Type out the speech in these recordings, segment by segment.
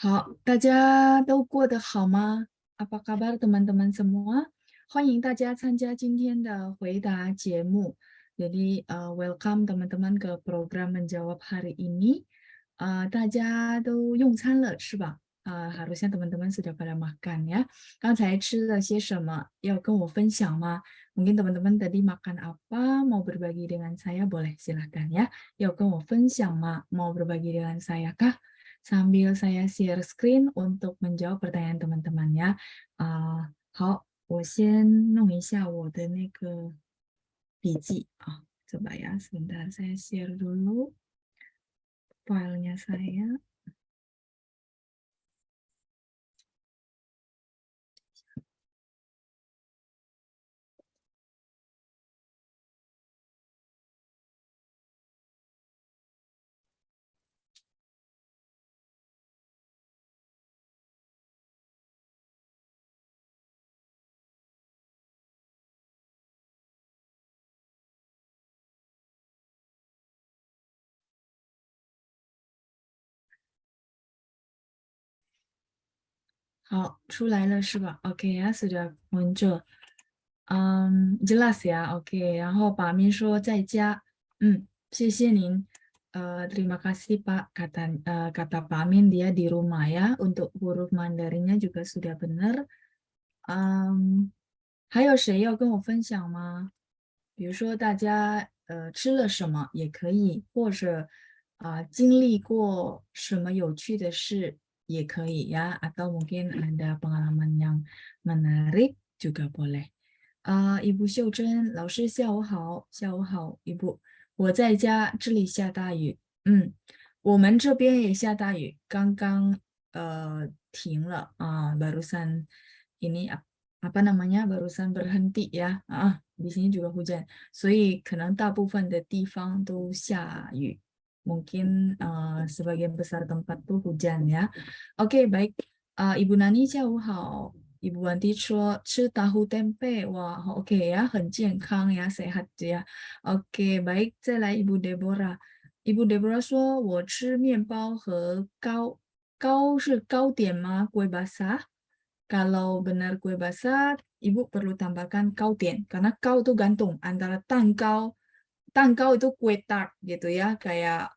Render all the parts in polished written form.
好，大家都过得好吗？Apa kabar teman-teman semua？欢迎大家参加今天的回答节目。Jadi welcome teman-teman ke program menjawab hari ini. 大家都用餐了是吧？harusnya teman-teman sudah pada makan ya. 刚才吃了些什么？要跟我分享吗？Mungkin teman-teman tadi makan apa? Mau berbagi dengan saya? Boleh silahkan ya. 要跟我分享吗？Mau berbagi dengan saya kah? Sambil saya share screen untuk menjawab pertanyaan teman-teman ya. 好，我先弄一下我的那个笔记啊，coba ya sebentar saya share dulu filenya saya. 好，出来了是吧？OK ya, sudah muncul. Jelas ya, OK. 然后把min说在家，谢谢您。Terima kasih Pak, kata Pak Amin dia di rumah ya. Untuk huruf Mandarinnya juga sudah benar. 还有谁要跟我分享吗？比如说大家吃了什么也可以，或者经历过什么有趣的事也可以呀，atau mungkin ada pengalaman yang menarik juga boleh. Ibu 秀珍老师下午好，下午好，Ibu。我在家，这里下大雨。我们这边也下大雨，刚刚停了barusan ini apa namanya barusan berhenti ya. Di sini juga hujan，所以可能大部分的地方都下雨。Mungkin sebagian besar tempat tuh hujan ya. Oke, baik. Ibu Nani 下午好。Ibu Wanti 说吃 tahu tempe，哇，OK 呀，很健康呀，sehat ya。OK，baik，再来 Ibu Deborah。Ibu Deborah 说我吃面包和糕是糕点吗？kue basah。Kalau benar kue basah, Ibu perlu tambahkan 糕点 karena kau itu gantung antara tangkau itu kue tart gitu ya, kayak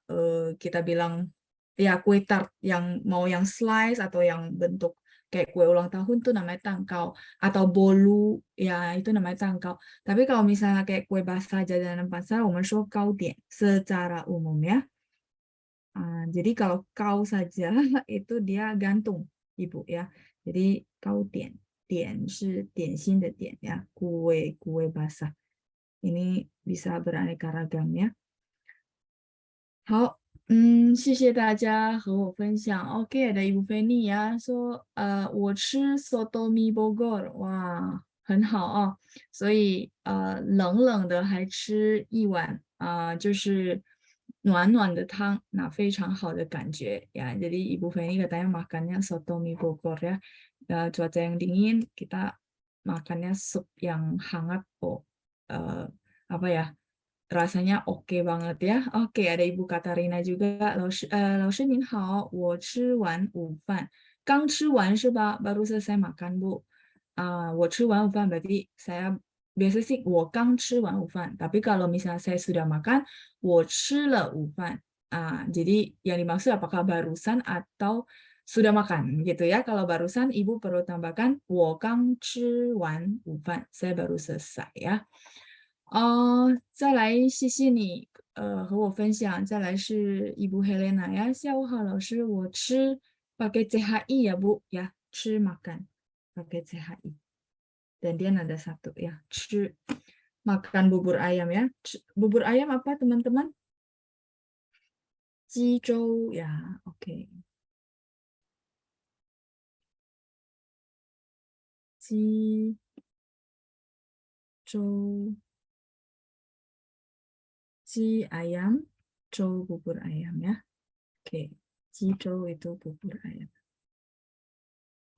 kita bilang ya kue tart yang mau yang slice atau yang bentuk kayak kue ulang tahun tuh namanya tangkau atau bolu ya itu namanya tangkau. Tapi kalau misalnya kayak kue basah jajanan pasar, 我们说糕点 secara umum ya. Jadi kalau kau saja itu dia gantung ibu ya. Jadi kau 点是点心的点ya, kue basah. Ini bisa beraneka ragam ya. 好，谢谢大家和我分享。OK 的Ibu Feni 呀，我吃 soto mie Bogor，哇，很好啊。所以冷冷的还吃一碗就是暖暖的汤，那非常好的感觉呀。Jadi Ibu Feni katanya makannya soto mie Bogor ya. Cuaca yang dingin kita makannya sup yang hangat apa ya? Rasanya oke banget ya. Oke, ada Ibu Katarina juga. 老师您好，我吃完午饭。刚吃完是吧？Baru selesai makan, Bu. 我吃完午饭 berarti saya biasa sih 我刚吃完午饭. Tapi kalau misalnya saya sudah makan, 我吃了午饭. Jadi yang dimaksud apakah barusan atau sudah makan gitu ya. Kalau barusan Ibu perlu tambahkan 我刚吃完午饭. Saya baru selesai ya. 再来谢谢你，和我分享。再来是伊布黑莲娜呀，下午好，老师，我吃 pakai CHI ya Bu ya，吃 makan pakai CHI。Dan dia nada satu ya, 吃 makan bubur ayam ya. Bubur ayam apa teman-teman? 鸡粥 ya, oke. 鸡粥。鸡 ayam, 粥 bubur ayam ya. Oke, 鸡粥 itu bubur ayam.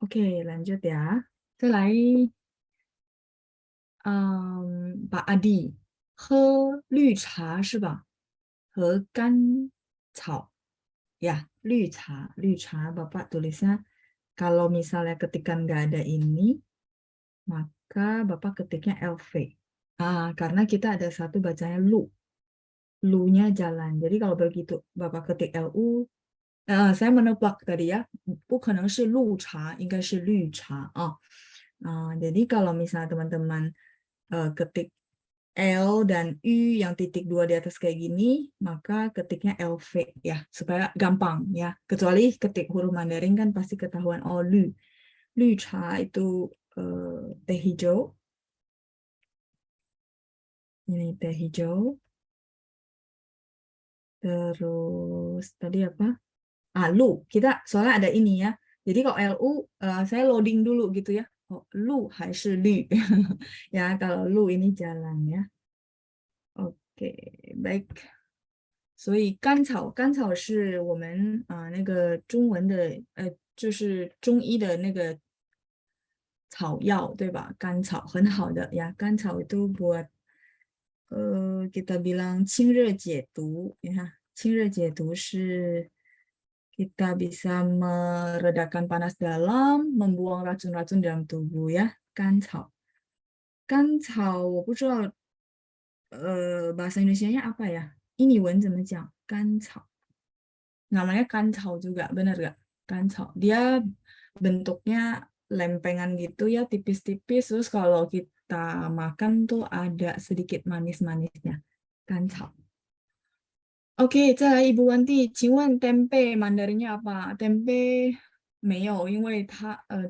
Oke, lanjut ya. 再来，Pak Adi，喝绿茶是吧？和甘草 ya, 绿茶, 绿茶 Bapak tulisnya kalau misalnya ketika nggak ada ini, maka Bapak ketiknya LV. Karena kita ada satu bacanya lu. Lu-nya jalan. Jadi kalau begitu Bapak ketik LU, saya menebak tadi ya, 不可能是绿茶，应该是绿茶啊。jadi kalau misalnya teman-teman ketik L dan U yang titik dua di atas kayak gini, maka ketiknya LV ya, supaya gampang ya. Kecuali ketik huruf Mandarin kan pasti ketahuan, oh Lu. Lu cha itu teh hijau. Ini teh hijau. Terus tadi apa? Lu. Kita soalnya ada ini ya. Jadi kalau LU, saya loading dulu gitu ya. Oh, lu 还是绿 ya, kalau lu ini jalan ya. Oke, baik。所以甘草是我们那个中文的就是中医的那个草药对吧？甘草很好的呀，甘草 itu buat kita bilang 清热解毒ya. 清热解毒是 kita bisa meredakan panas dalam, membuang racun-racun dalam tubuh ya. 甘草，甘草我不知道bahasa Indonesianya apa ya? Ini wen 怎么讲？甘草。Namanya kancau juga, bener gak? Kancau. Dia bentuknya lempengan gitu ya, tipis-tipis. Terus kalau kita makan tuh ada sedikit manis-manisnya. Kancau. Oke, 再来Ibu Wanti，请问 tempe Mandarinnya apa? Tempe 没有，因为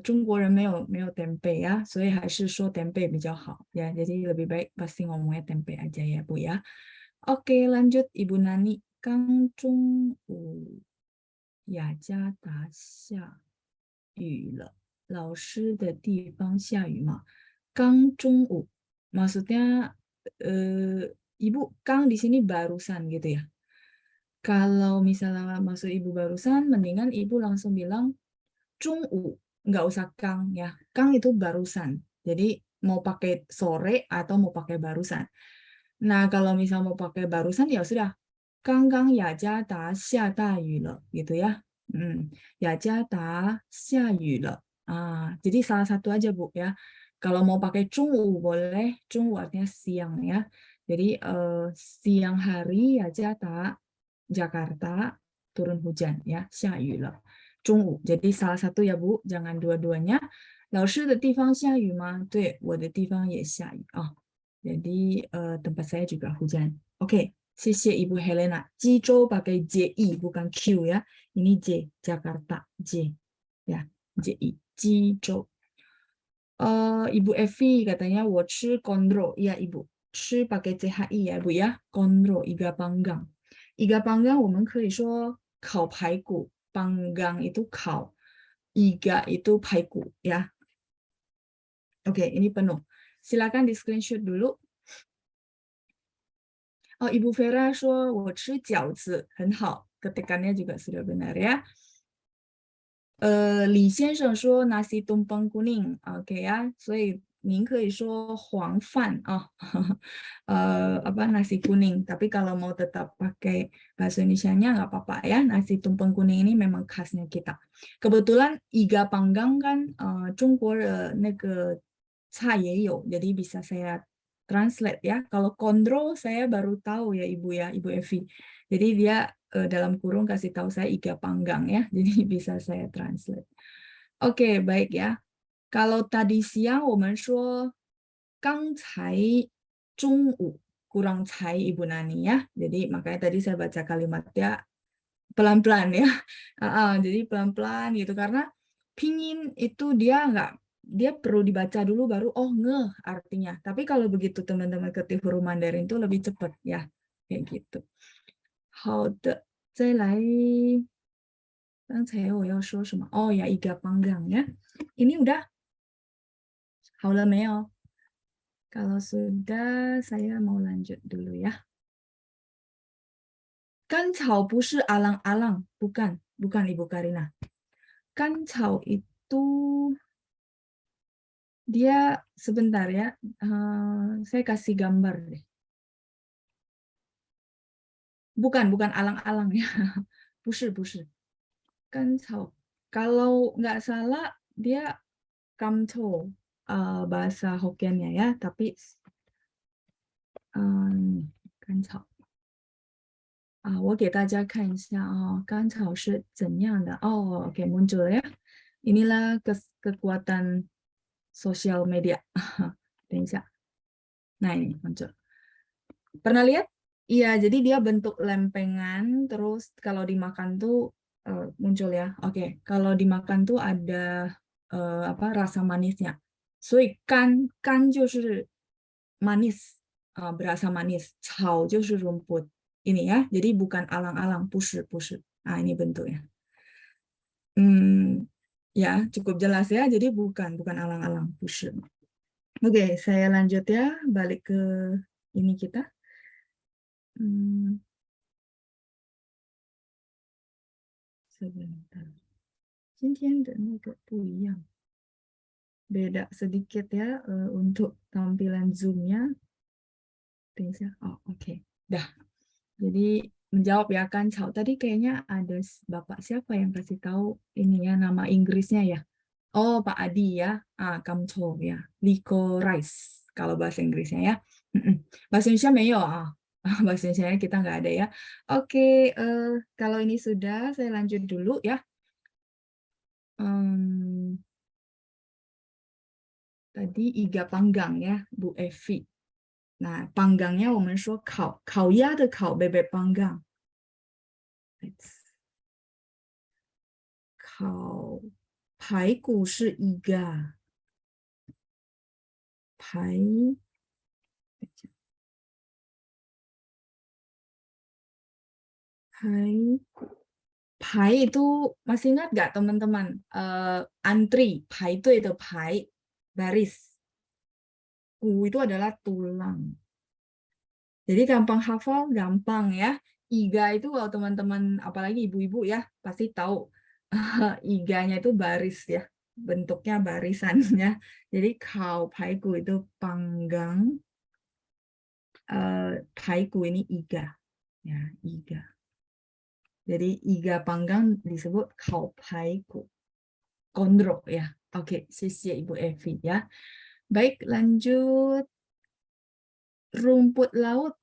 中国人没有 tempe ya，所以还是说 tempe 比较好ya. Jadi lebih baik pasti ngomongnya tempe aja ya Bu ya. Oke, lanjut Ibu Nani. Kang Chung Wu 雅加达下雨了，老师的地方下雨吗？刚中午, maksudnya Ibu Kang di sini barusan gitu ya. Kalau misalnya maksud Ibu barusan, mendingan Ibu langsung bilang Jungwu, nggak usah Kang ya. Kang itu barusan. Jadi mau pakai sore atau mau pakai barusan. Nah, kalau misal mau pakai barusan ya sudah. 刚刚雅加达下大雨了 gitu ya. Ya Jada 下雨了. Jadi salah satu aja Bu ya. Kalau mau pakai Jungwu boleh, Jungwu artinya siang ya. Jadi siang hari ya Jada Jakarta turun hujan ya, 下雨了. Jungwu. Jadi salah satu ya Bu, jangan dua-duanya. 老师的地方下雨吗？对，我的地方也下雨啊。Jadi tempat saya juga hujan. Oke, 谢谢 Ibu Helena. Jizhou pakai JI bukan Q ya. Ini J, Jakarta. J. Ya, JI. Jizhou. Ibu Evi katanya 我吃 kondro. Ya, Ibu. 吃 pakai CHI ya, Bu ya. Kondro, iga panggang. Iga panggang 我们可以说烤排骨. Panggang itu 烤. Iga itu 排骨 ya. Oke, ini penuh. Silakan di screenshot dulu. Oh, Ibu Vera 说我吃饺子很好, ketikannya juga sudah benar ya. Li 先生说 nasi tumpeng kuning, oke ya. 所以您可以说黄饭啊, apa nasi kuning. Tapi kalau mau tetap pakai bahasa Indonesianya nggak apa-apa ya. Nasi tumpeng kuning ini memang khasnya kita. Kebetulan iga panggang kan 中国的那个菜也有, jadi bisa saya translate ya. Kalau kondro saya baru tahu ya Ibu ya, Ibu Evi. Jadi dia dalam kurung kasih tahu saya iga panggang ya. Jadi bisa saya translate. Oke, baik ya. Kalau tadi siang 我们说刚才中午 kurang cai Ibu Nani ya. Jadi makanya tadi saya baca kalimatnya pelan-pelan ya. Jadi pelan-pelan gitu karena pingin itu dia perlu dibaca dulu baru ngeh artinya. Tapi kalau begitu teman-teman ketik huruf Mandarin itu lebih cepat ya. Kayak gitu. 好的，再来。刚才我要说什么？ya iga panggang ya. Ini udah 好了没有？ Kalau sudah, saya mau lanjut dulu ya. 甘草不是 alang-alang, bukan Ibu Karina. 甘草 itu dia sebentar ya, saya kasih gambar deh. Bukan alang-alang ya. 不是，甘草 kalau nggak salah dia kamto bahasa Hokkiennya ya, tapi 甘草我给大家看一下甘草是怎样的？oke muncul ya. Inilah kekuatan sosial media. 等一下，nah ini muncul. Pernah lihat? Iya, jadi dia bentuk lempengan, terus kalau dimakan tuh muncul ya. Oke, kalau dimakan tuh ada apa rasa manisnya. 所以甘就是manis, berasa manis. 草就是 rumput. Ini ya, jadi bukan alang-alang, 不是. Ini bentuknya. Ya, cukup jelas ya. Jadi bukan alang-alang, 不是. Oke, saya lanjut ya, balik ke ini kita. sebentar. 今天的那个不一样. Beda sedikit ya untuk tampilan zoom-nya. Oke. Dah. Jadi menjawab ya kan, tadi kayaknya ada Bapak siapa yang kasih tahu ini ya nama Inggrisnya ya. Oh, Pak Adi ya. Kamcho ya. Licorice kalau bahasa Inggrisnya ya. Bahasa Indonesia meyo bahasa Indonesia kita nggak ada ya. Oke, kalau ini sudah saya lanjut dulu ya. Tadi iga panggang ya, Bu Evi. Nah, panggangnya 我们说烤鸭的烤 bebek panggang. 烤排骨是 iga. 排 itu masih ingat nggak teman-teman? Antri, 排队的排, baris. Itu adalah tulang. Jadi gampang hafal, gampang ya. Iga itu kalau teman-teman, apalagi ibu-ibu ya, pasti tahu. Iganya itu baris ya. Bentuknya barisannya. Jadi kau paiku itu panggang. Paiku ini iga. Ya, iga. Jadi iga panggang disebut kau paiku. Kondro ya. Oke, sisi Ibu Evi ya. Baik, lanjut. Rumput laut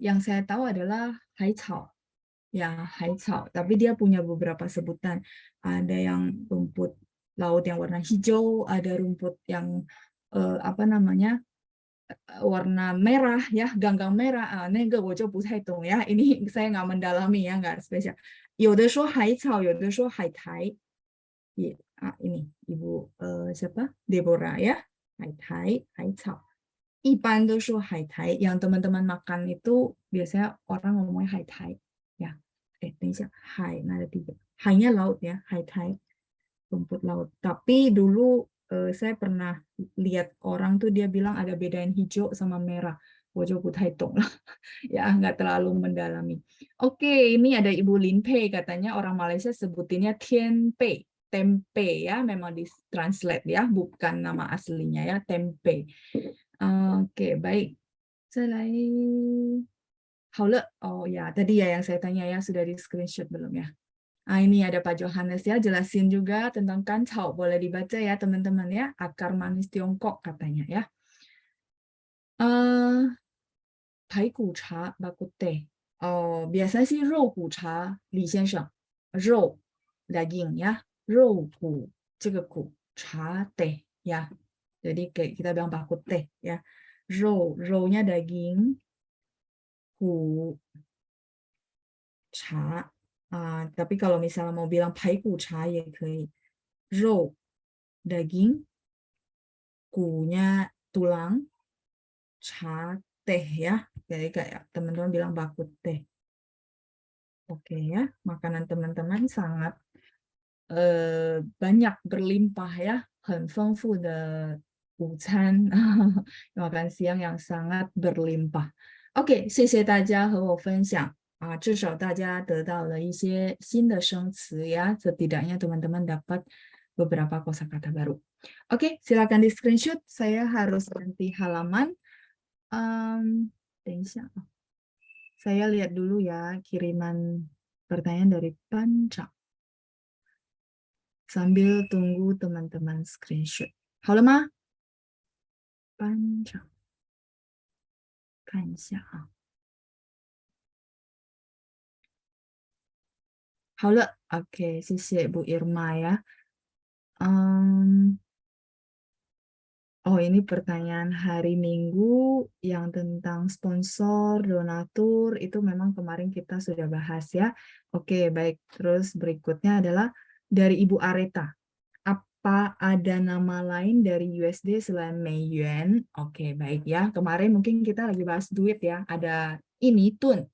yang saya tahu adalah haicao. Ya, haicao. Tapi dia punya beberapa sebutan. Ada yang rumput laut yang warna hijau, ada rumput yang apa namanya warna merah ya, ganggang merah. Ini ya. Ini saya nggak mendalami ya, nggak spesial. 有的说海草，有的说海苔。ini Ibu siapa? Deborah ya. Haitai, haicao. 一般都说海苔, yang teman-teman makan itu biasanya orang ngomongnya haitai ya. 等一下, hai ada 3. Hainya laut ya, haitai, rumput laut. Tapi dulu saya pernah lihat orang tuh dia bilang ada bedain hijau sama merah. 我就不太懂了 ya, nggak terlalu mendalami. Oke, ini ada Ibu Linpei katanya orang Malaysia sebutinnya tianpei, tempe ya, memang di translate ya, bukan nama aslinya ya, tempe. Oke, baik. Oh ya, tadi ya yang saya tanya ya, sudah di screenshot belum ya? Ini ada Pak Johannes ya, jelasin juga tentang kancau. Boleh dibaca ya teman-teman ya, akar manis Tiongkok katanya ya. Paigu cha bakut teh. Biasanya sih 肉骨茶 Li 先生 肉 daging ya, 肉骨 这个骨 茶 teh ya. Jadi kita bilang bakut teh ya. Ro-nya daging, ku cha. Tapi kalau misalnya mau bilang paigu cha ya 可以. Ro daging, kunya tulang, cha teh ya. Jadi kayak teman-teman bilang bakut teh. Oke ya, makanan teman-teman sangat banyak berlimpah ya, 很丰富的午餐 makan siang yang sangat berlimpah. Oke, 谢谢大家和我分享至少大家得到了一些新的生词ya, setidaknya teman-teman dapat beberapa kosakata baru. Oke, silakan di screenshot. Saya harus ganti halaman. 等一下，saya lihat dulu ya kiriman Pertanyaan dari Panca. Sambil tunggu teman-teman screenshot. 好了吗？班长，看一下啊。好了，OK，谢谢 Bu Irma ya. Oh, ini pertanyaan hari Minggu yang tentang sponsor, donatur, itu memang kemarin kita sudah bahas ya. Oke, baik. Terus berikutnya adalah dari Ibu Areta. Apa ada nama lain dari USD selain Mei Yuan? Oke, baik ya. Kemarin mungkin kita lagi bahas duit ya. Ada ini tun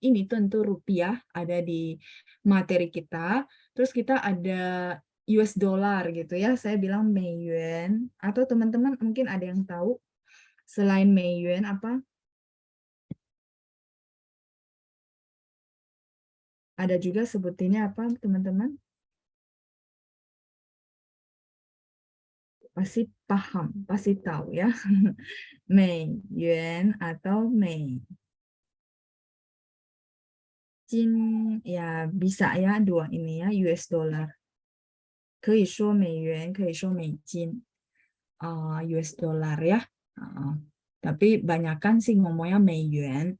tuh rupiah, ada di materi kita. Terus kita ada US dollar gitu ya. Saya bilang Mei Yuan. Atau teman-teman mungkin ada yang tahu selain Mei Yuan apa? Ada juga sebutinnya apa teman-teman? Pasti paham, pasti tahu ya. Mei Yuan atau Mei Jin, ya bisa ya dua ini ya US dollar. 可以说美元，可以说美金。US dollar ya. Tapi banyakan sih ngomongnya Mei Yuan.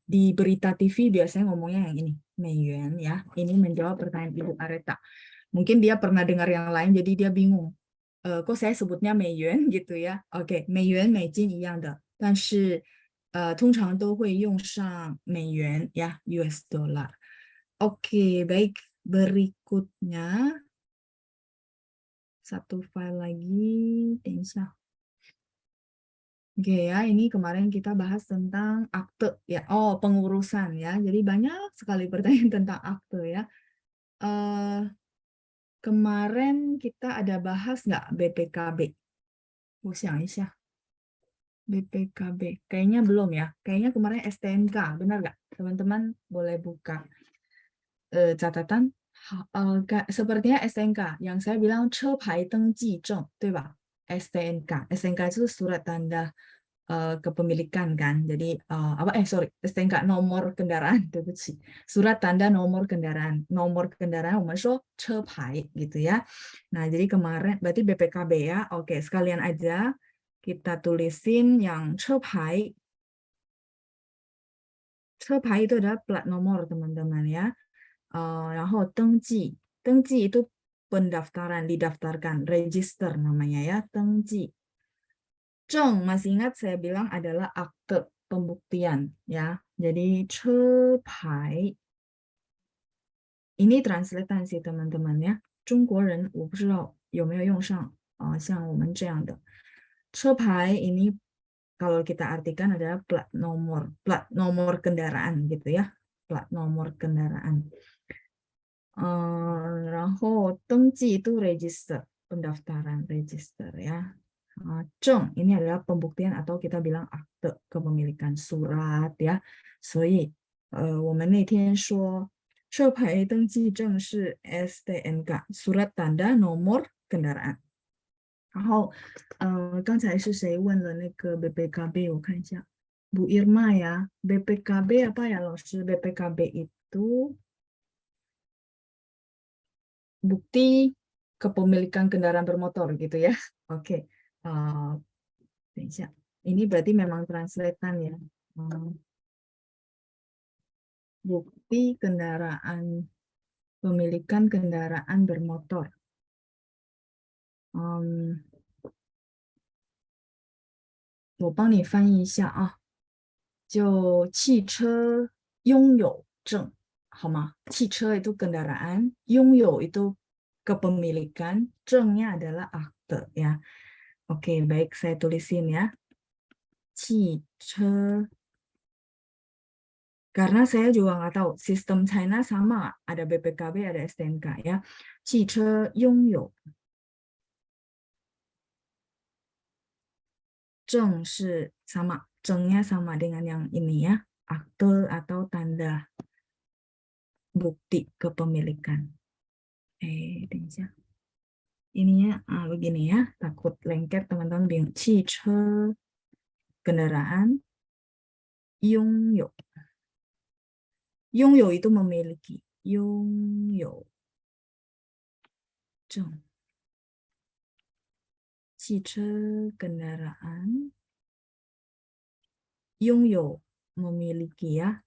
Di berita TV biasanya ngomongnya yang ini, Mei Yuan ya. Ini menjawab pertanyaan Ibu Areta. Mungkin dia pernah dengar yang lain, jadi dia bingung. Kok saya sebutnya Mei Yuan gitu ya? Oke, Mei Yuan、美金一样的，但是通常都会用上美元ya, US dollar. Oke, baik. Berikutnya satu file lagi. Oke ya, ini kemarin kita bahas tentang akte ya. Oh, pengurusan ya. Jadi banyak sekali pertanyaan tentang akte ya. Kemarin kita ada bahas nggak BPKB? 我想一下 BPKB. Kayaknya belum ya. Kayaknya kemarin STNK, benar nggak? Teman-teman boleh buka catatan. Sepertinya STNK yang saya bilang 车牌登记证，对吧？ STNK. STNK itu surat tanda kepemilikan kan. Jadi STNK nomor kendaraan, 对不起. Surat tanda nomor kendaraan. Nomor kendaraan 我们说车牌 gitu ya. Nah, jadi kemarin berarti BPKB ya. Oke, sekalian aja kita tulisin yang 车牌. 车牌 itu adalah plat nomor teman-teman ya. 然后登记 itu pendaftaran, didaftarkan, register namanya ya, 登记. Zheng, masih ingat saya bilang adalah akte pembuktian ya. Jadi 车牌 ini translatean sih teman-teman ya. 中国人我不知道有没有用上像我们这样的 车牌 ini kalau kita artikan adalah plat nomor kendaraan gitu ya. Plat nomor kendaraan. 然后登记 itu register, pendaftaran register ya. Zheng ini adalah pembuktian atau kita bilang akte kepemilikan, surat ya. 所以我们那天说车牌登记证是 STNK, surat tanda nomor kendaraan. 然后刚才是谁问了那个 BPKB 我看一下 Bu Irma ya. BPKB apa ya 老师 BPKB itu bukti kepemilikan kendaraan bermotor gitu ya. Oke. 等一下. Ini berarti memang translatean ya. Bukti kendaraan, pemilikan kendaraan bermotor. 我帮你翻译一下啊，就汽车拥有证，好吗？汽车 itu kendaraan, 拥有 itu kepemilikan, 证nya adalah akte ya. Oke, baik saya tulisin ya. 汽车 karena saya juga nggak tahu sistem China sama, ada BPKB, ada STNK ya. 汽车拥有 证 sama, 证nya sama dengan yang ini ya, akte atau tanda bukti kepemilikan. 等一下. Ininya begini ya, takut lengket teman-teman bingung. 汽车 kendaraan, 拥有 itu memiliki. 拥有证 汽车 kendaraan 拥有 memiliki ya.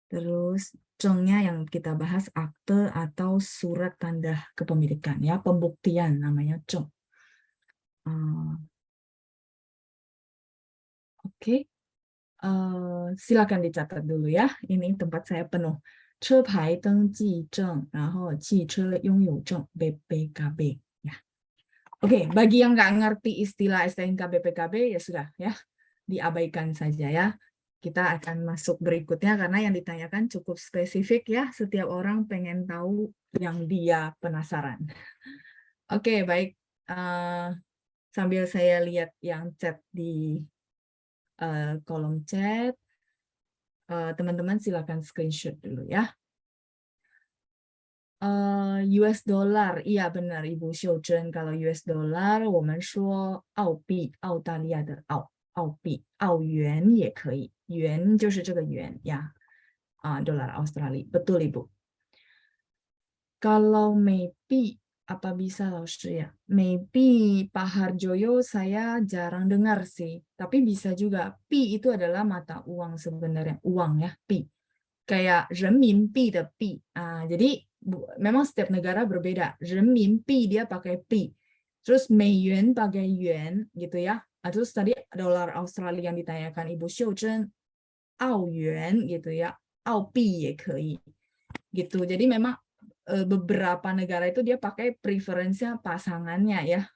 Terus cengnya yang kita bahas akte atau surat tanda kepemilikan ya, pembuktian namanya ceng. Oke. Silakan dicatat dulu ya. Ini tempat saya penuh. 车牌登记证，然后汽车拥有证 BPKB ya. Oke, bagi yang nggak ngerti istilah STNK BPKB ya sudah ya, diabaikan saja ya. Kita akan masuk berikutnya karena yang ditanyakan cukup spesifik ya. Setiap orang pengen tahu yang dia penasaran. Oke, baik. Sambil saya lihat yang chat di kolom chat. Teman-teman silakan screenshot dulu ya. US dollar, iya benar Ibu Xiuzhen. Kalau US dollar, 我们说澳币，澳大利亚的澳币，澳元也可以，元就是这个元呀，dolar Australia, betul Ibu. Kalau 美币 apa bisa Lausri ya? 美币 Pak Harjoyo saya jarang dengar sih, tapi bisa juga. Pi itu adalah mata uang sebenarnya, uang ya, pi. Kayak 人民币的币. Jadi memang setiap negara berbeda. 人民币 dia pakai pi. Terus 美元 pakai yuan gitu ya. Terus tadi dolar Australia yang ditanyakan Ibu Xiuzhen, 澳元 gitu ya. 澳币也可以. Gitu. Jadi memang beberapa negara itu dia pakai preferensinya pasangannya ya.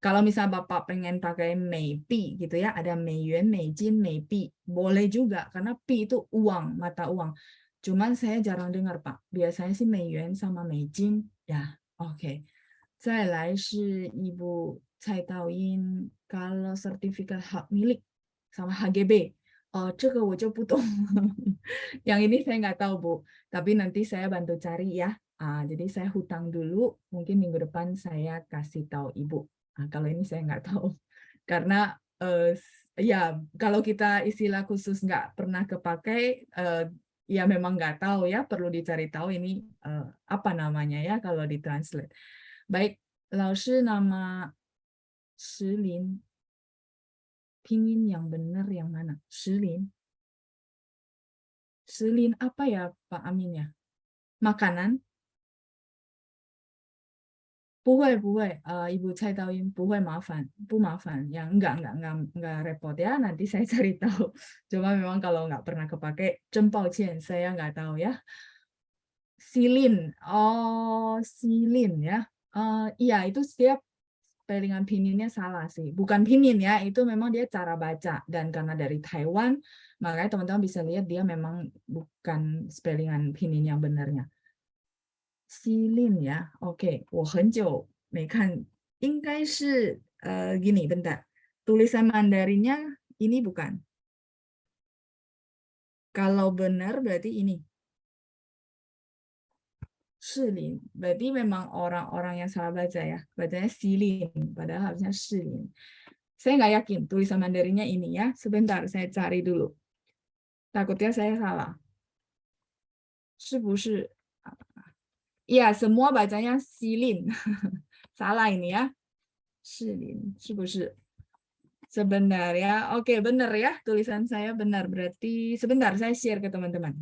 Kalau misal Bapak pengen pakai Mei-Pi gitu ya, ada Mei-Yuan, Mei-Jin, Mei-Pi, boleh juga karena Pi itu uang, mata uang. Cuman saya jarang dengar Pak. Biasanya sih Mei-Yuan sama Mei-Jin. Ya, oke. 再来是 Ibu Cai Taoyin, kalau sertifikat hak milik sama HGB. Oh, 这个我就不懂. Yang ini saya nggak tahu Bu. Tapi nanti saya bantu cari ya. Jadi saya hutang dulu. Mungkin minggu depan saya kasih tahu Ibu. Kalau ini saya nggak tahu. Karena ya kalau kita istilah khusus nggak pernah kepakai, ya memang nggak tahu ya. Perlu dicari tahu ini apa namanya ya kalau ditranslate. Baik, 老师 nama Shilin. Pinyin yang benar yang mana? Shilin. Shilin apa ya Pak Amin ya? Makanan? 不会不会, Ibu Cai Taoyin 不会麻烦, 不麻烦, yang enggak repot ya, nanti saya cari tahu. Cuma memang kalau nggak pernah kepakai, 真抱歉, saya nggak tahu ya. Silin, oh silin ya, iya itu setiap spellingan pininnya salah sih, bukan pinin ya, itu memang dia cara baca, dan karena dari Taiwan, makanya teman-teman bisa lihat dia memang bukan spellingan pinin yang benarnya. Silin ya, oke. 我很久没看，应该是gini, bentar. Tulisan Mandarinnya ini bukan. Kalau benar berarti ini. Shilin. Berarti memang orang-orang yang salah baca ya. Bacanya silin, padahal harusnya shilin. Saya nggak yakin tulisan Mandarinnya ini ya. Sebentar, saya cari dulu. Takutnya saya salah. 是不是? Ya, semua bacanya silin. Salah ini ya. Shilin, 是不是? Sebentar ya. Oke, benar ya. Tulisan saya benar. Berarti sebentar saya share ke teman-teman.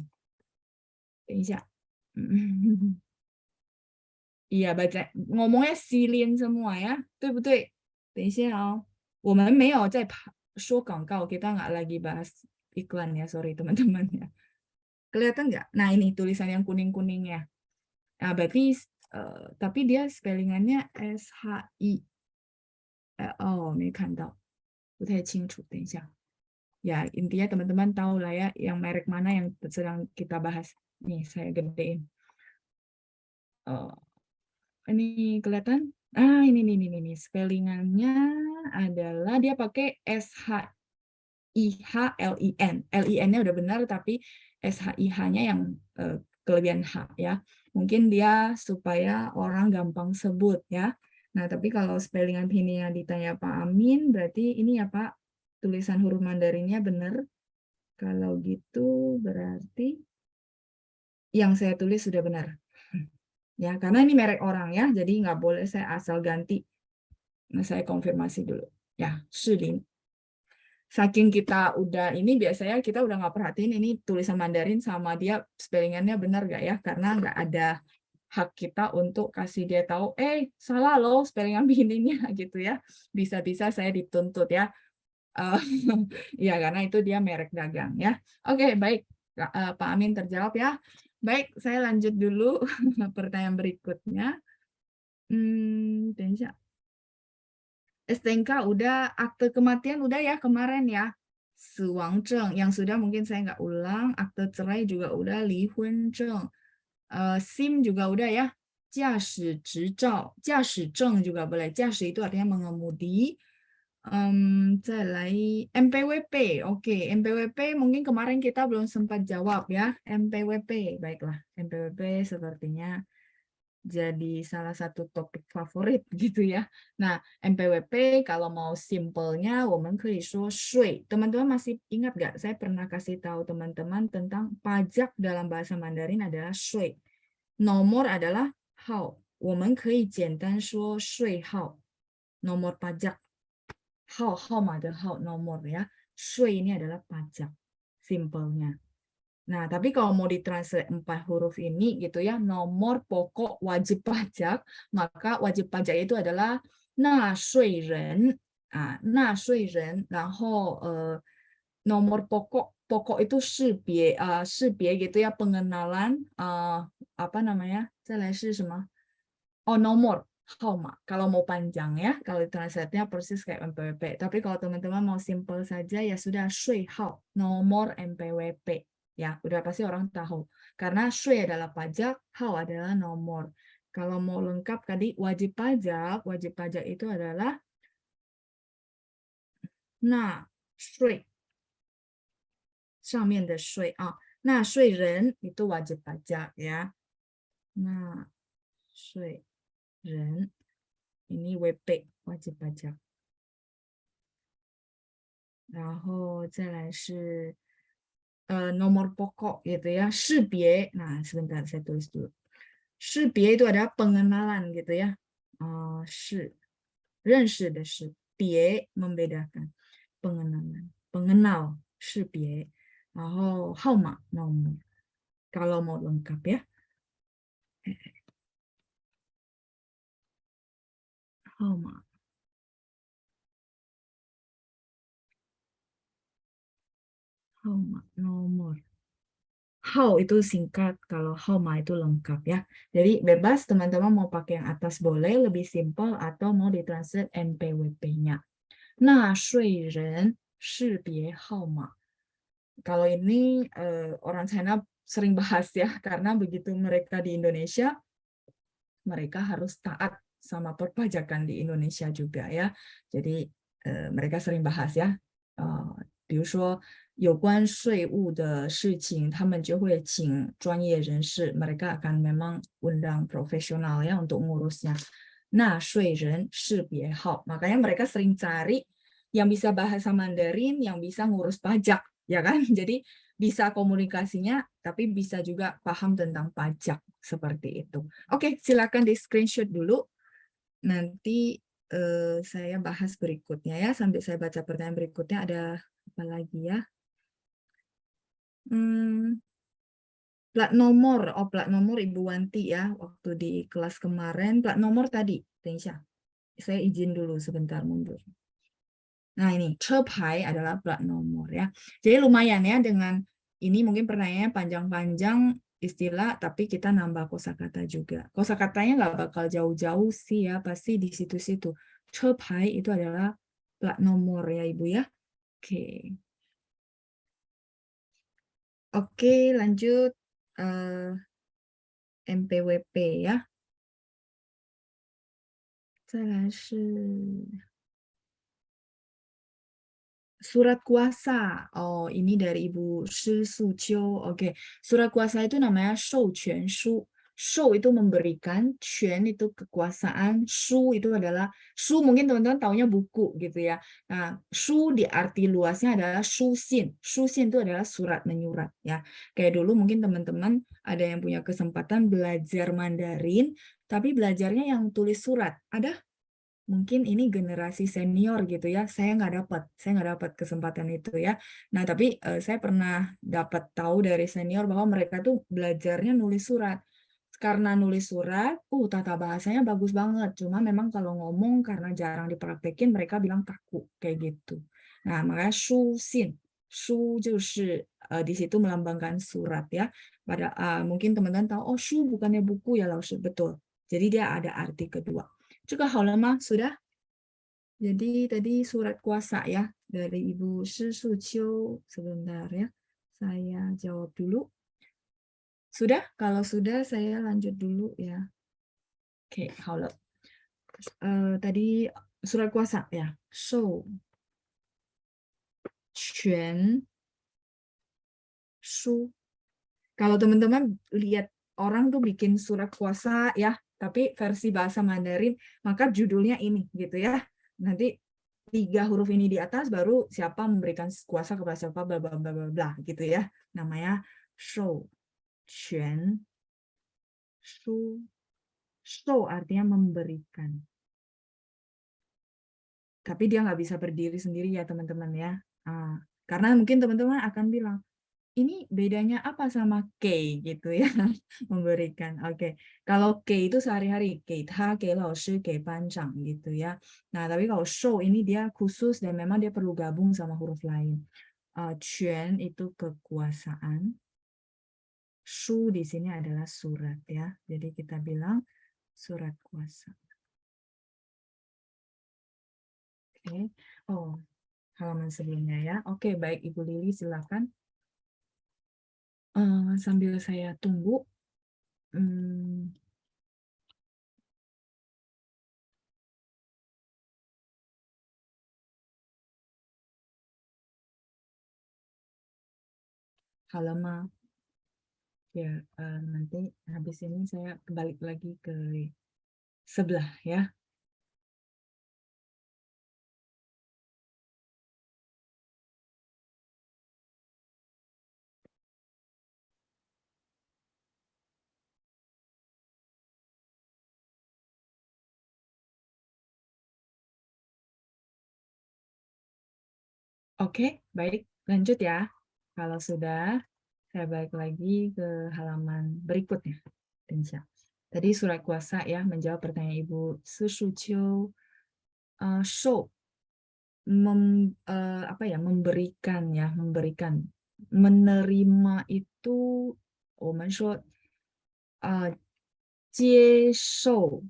等一下. Iya, baca ngomongnya silin semua ya. 对不对? 等一下哦. 我们没有在说广告, kita nggak lagi bahas iklan ya. Sorry teman-teman ya. Kelihatan nggak? Nah, ini tulisan yang kuning-kuning ya. Nah, berarti tapi dia spellingannya SHI. Oh, 没看到. 不太清楚. 等一下. Ya, intinya teman-teman tahu lah ya yang merek mana yang sedang kita bahas. Nih, saya gedein. Ini kelihatan? Ini spellingannya adalah dia pakai SHIHLIN. LIN-nya udah benar, tapi SHIH-nya yang kelebihan H ya. Mungkin dia supaya orang gampang sebut ya. Nah, tapi kalau spellingan ini yang ditanya Pak Amin, berarti ini ya Pak, tulisan huruf Mandarinnya benar. Kalau gitu berarti yang saya tulis sudah benar. Ya, karena ini merek orang ya, jadi nggak boleh saya asal ganti. Nah, saya konfirmasi dulu. Ya, Shilin. Saking kita udah ini biasanya kita udah nggak perhatiin ini tulisan Mandarin sama dia spellingannya benar nggak ya, karena nggak ada hak kita untuk kasih dia tahu, salah loh spellingan begininya gitu ya. Bisa-bisa saya dituntut ya. Ya karena itu dia merek dagang ya. Oke, baik. Pak Amin terjawab ya. Baik, saya lanjut dulu pertanyaan berikutnya. Tensya. STNK udah, akte kematian udah ya kemarin ya. Suwang Zheng, yang sudah mungkin saya nggak ulang. Akte cerai juga udah, Li Hun Zheng. SIM juga udah ya. Jiashi Zhizhao, Jiashi Zheng juga boleh. Jiashi itu artinya mengemudi. 再来 MPWP. Oke, MPWP mungkin kemarin kita belum sempat jawab ya. MPWP, baiklah. MPWP sepertinya jadi salah satu topik favorit gitu ya. Nah, MPWP kalau mau simpelnya, 我们可以说税. Teman-teman masih ingat nggak? Saya pernah kasih tahu teman-teman tentang pajak dalam bahasa Mandarin adalah 税. Nomor adalah 号. 我们可以简单说税号. Nomor pajak. 号码的号 nomor ya. 税 ini adalah pajak. Simpelnya. Nah, tapi kalau mau ditranslate 4 huruf ini gitu ya, nomor pokok wajib pajak, maka wajib pajak itu adalah 纳税人, 纳税人, 然后 nomor pokok itu 识别, 识别 gitu ya, pengenalan, apa namanya? 再来是什么? Oh, nomor. 号码 kalau mau panjang ya, kalau translate-nya persis kayak MPWP. Tapi kalau teman-teman mau simple saja ya sudah 税号 nomor MPWP. Ya, udah pasti orang tahu. Karena 税 adalah pajak, 号 adalah nomor. Kalau mau lengkap tadi wajib pajak itu adalah 纳税 上面的税啊，纳税人 itu wajib pajak ya. 纳税人 ini WP wajib pajak. 然后再来是nomor pokok gitu ya, 识别. Nah, sebentar saya tulis dulu. 识别 itu adalah pengenalan gitu ya. 是认识的是，别 membedakan, pengenalan, pengenal, 识别. 然后号码 nomor. Kalau mau lengkap ya. 号码 nomor. How itu singkat, kalau hauma itu lengkap ya. Jadi bebas teman-teman mau pakai yang atas boleh, lebih simpel atau mau ditranslate MPWP-nya. 纳税人识别号码. Kalau ini orang China sering bahas ya, karena begitu mereka di Indonesia, mereka harus taat sama perpajakan di Indonesia juga ya. Jadi mereka sering bahas ya. 比如说有关税务的事情，他们就会请专业人士，mereka akan memang undang profesional ya untuk ngurusnya. 纳税人识别号, makanya mereka sering cari yang bisa bahasa Mandarin, yang bisa ngurus pajak, ya kan? Jadi bisa komunikasinya, tapi bisa juga paham tentang pajak seperti itu. Oke, silakan di screenshot dulu. Nanti saya bahas berikutnya ya. Sambil saya baca pertanyaan berikutnya, ada apa lagi ya? Plat nomor. Oh, plat nomor Ibu Wanti ya. Waktu di kelas kemarin, plat nomor tadi. Tensya. Saya izin dulu sebentar mundur. Nah ini, 车牌 adalah plat nomor ya. Jadi lumayan ya dengan ini mungkin pertanyaannya panjang-panjang istilah, tapi kita nambah kosakata juga. Kosakatanya nggak bakal jauh-jauh sih ya, pasti di situ-situ. 车牌 itu adalah plat nomor ya Ibu ya. Oke. Oke, lanjut. MPWP ya. 再来是 surat kuasa. Oh, ini dari Ibu Shi Suqiu. Oke, surat kuasa itu namanya 授权书. show itu memberikan, quan itu kekuasaan, shu itu adalah, shu mungkin teman-teman taunya buku gitu ya. Nah, shu di arti luasnya adalah shu xin. Shu xin itu adalah surat menyurat ya. Kayak dulu mungkin teman-teman ada yang punya kesempatan belajar Mandarin, tapi belajarnya yang tulis surat. Ada? Mungkin ini generasi senior gitu ya, saya nggak dapat kesempatan itu ya. Nah tapi saya pernah dapat tahu dari senior bahwa mereka tuh belajarnya nulis surat. Karena nulis surat, tata bahasanya bagus banget. Cuma memang kalau ngomong karena jarang dipraktekin, mereka bilang kaku kayak gitu. Nah makanya shu xin, shu 就是di situ melambangkan surat ya. Pada mungkin teman-teman tahu, oh shu bukannya buku ya, Laos, betul. Jadi dia ada arti kedua. 这个好了吗？ sudah? Jadi tadi surat kuasa ya dari Ibu Shi Suqiu. Sebentar ya, saya jawab dulu. Sudah? Kalau sudah saya lanjut dulu ya. Oke, 好了。tadi surat kuasa ya. Shou, quan, shu. Kalau teman-teman lihat orang tuh bikin surat kuasa ya, tapi versi bahasa Mandarin, maka judulnya ini gitu ya. Nanti 3 huruf ini di atas baru siapa memberikan kuasa kepada siapa bla bla bla bla bla gitu ya. Namanya shou, quan, shu. Shou artinya memberikan. Tapi dia nggak bisa berdiri sendiri ya teman-teman ya. Karena mungkin teman-teman akan bilang, ini bedanya apa sama K gitu ya, memberikan. Oke. Kalau K itu sehari-hari, K ta, K lao shi, K banzhang gitu ya. Nah, tapi kalau shou ini dia khusus dan memang dia perlu gabung sama huruf lain. Quan itu kekuasaan. Shu di sini adalah surat ya. Jadi kita bilang surat kuasa. Oke. Oh, halaman sebelumnya ya. Oke, baik Ibu Lili silakan. Sambil saya tunggu. Halaman ya, nanti habis ini saya kembali lagi ke sebelah ya. Oke, baik, lanjut ya. Kalau sudah, saya balik lagi ke halaman berikutnya. Tadi surat kuasa ya, menjawab pertanyaan Ibu Sushucio. Shou, memberikan ya, memberikan. Menerima itu, 我们说 接受